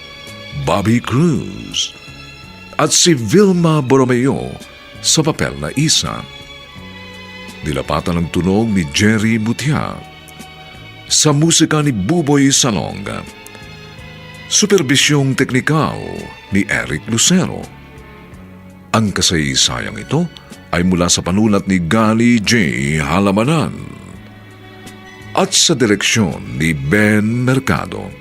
Bobby Cruz, at si Vilma Borromeo sa papel na Isa. Nilapatan ng tunog ni Jerry Mutia, sa musika ni Buboy Salonga, superbisyong teknikal ni Eric Lucero. Ang kasaysayang ito ay mula sa panulat ni Gali J. Halamanan at sa direksyon ni Ben Mercado.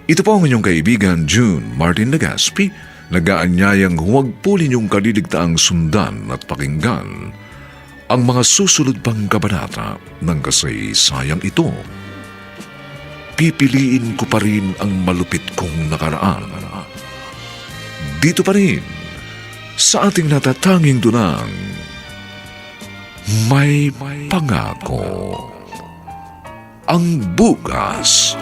Ito po ang inyong kaibigan June Martin Legaspi, nag-aanyayang huwag po ninyong kaliligtaang sundan at pakinggan ang mga susunod pang kabanata ng kasaysayang ito. Pipiliin ko pa rin ang malupit kong nakaraan. Dito pa rin, sa ating natatanging dunang, May Pangako ang Bukas.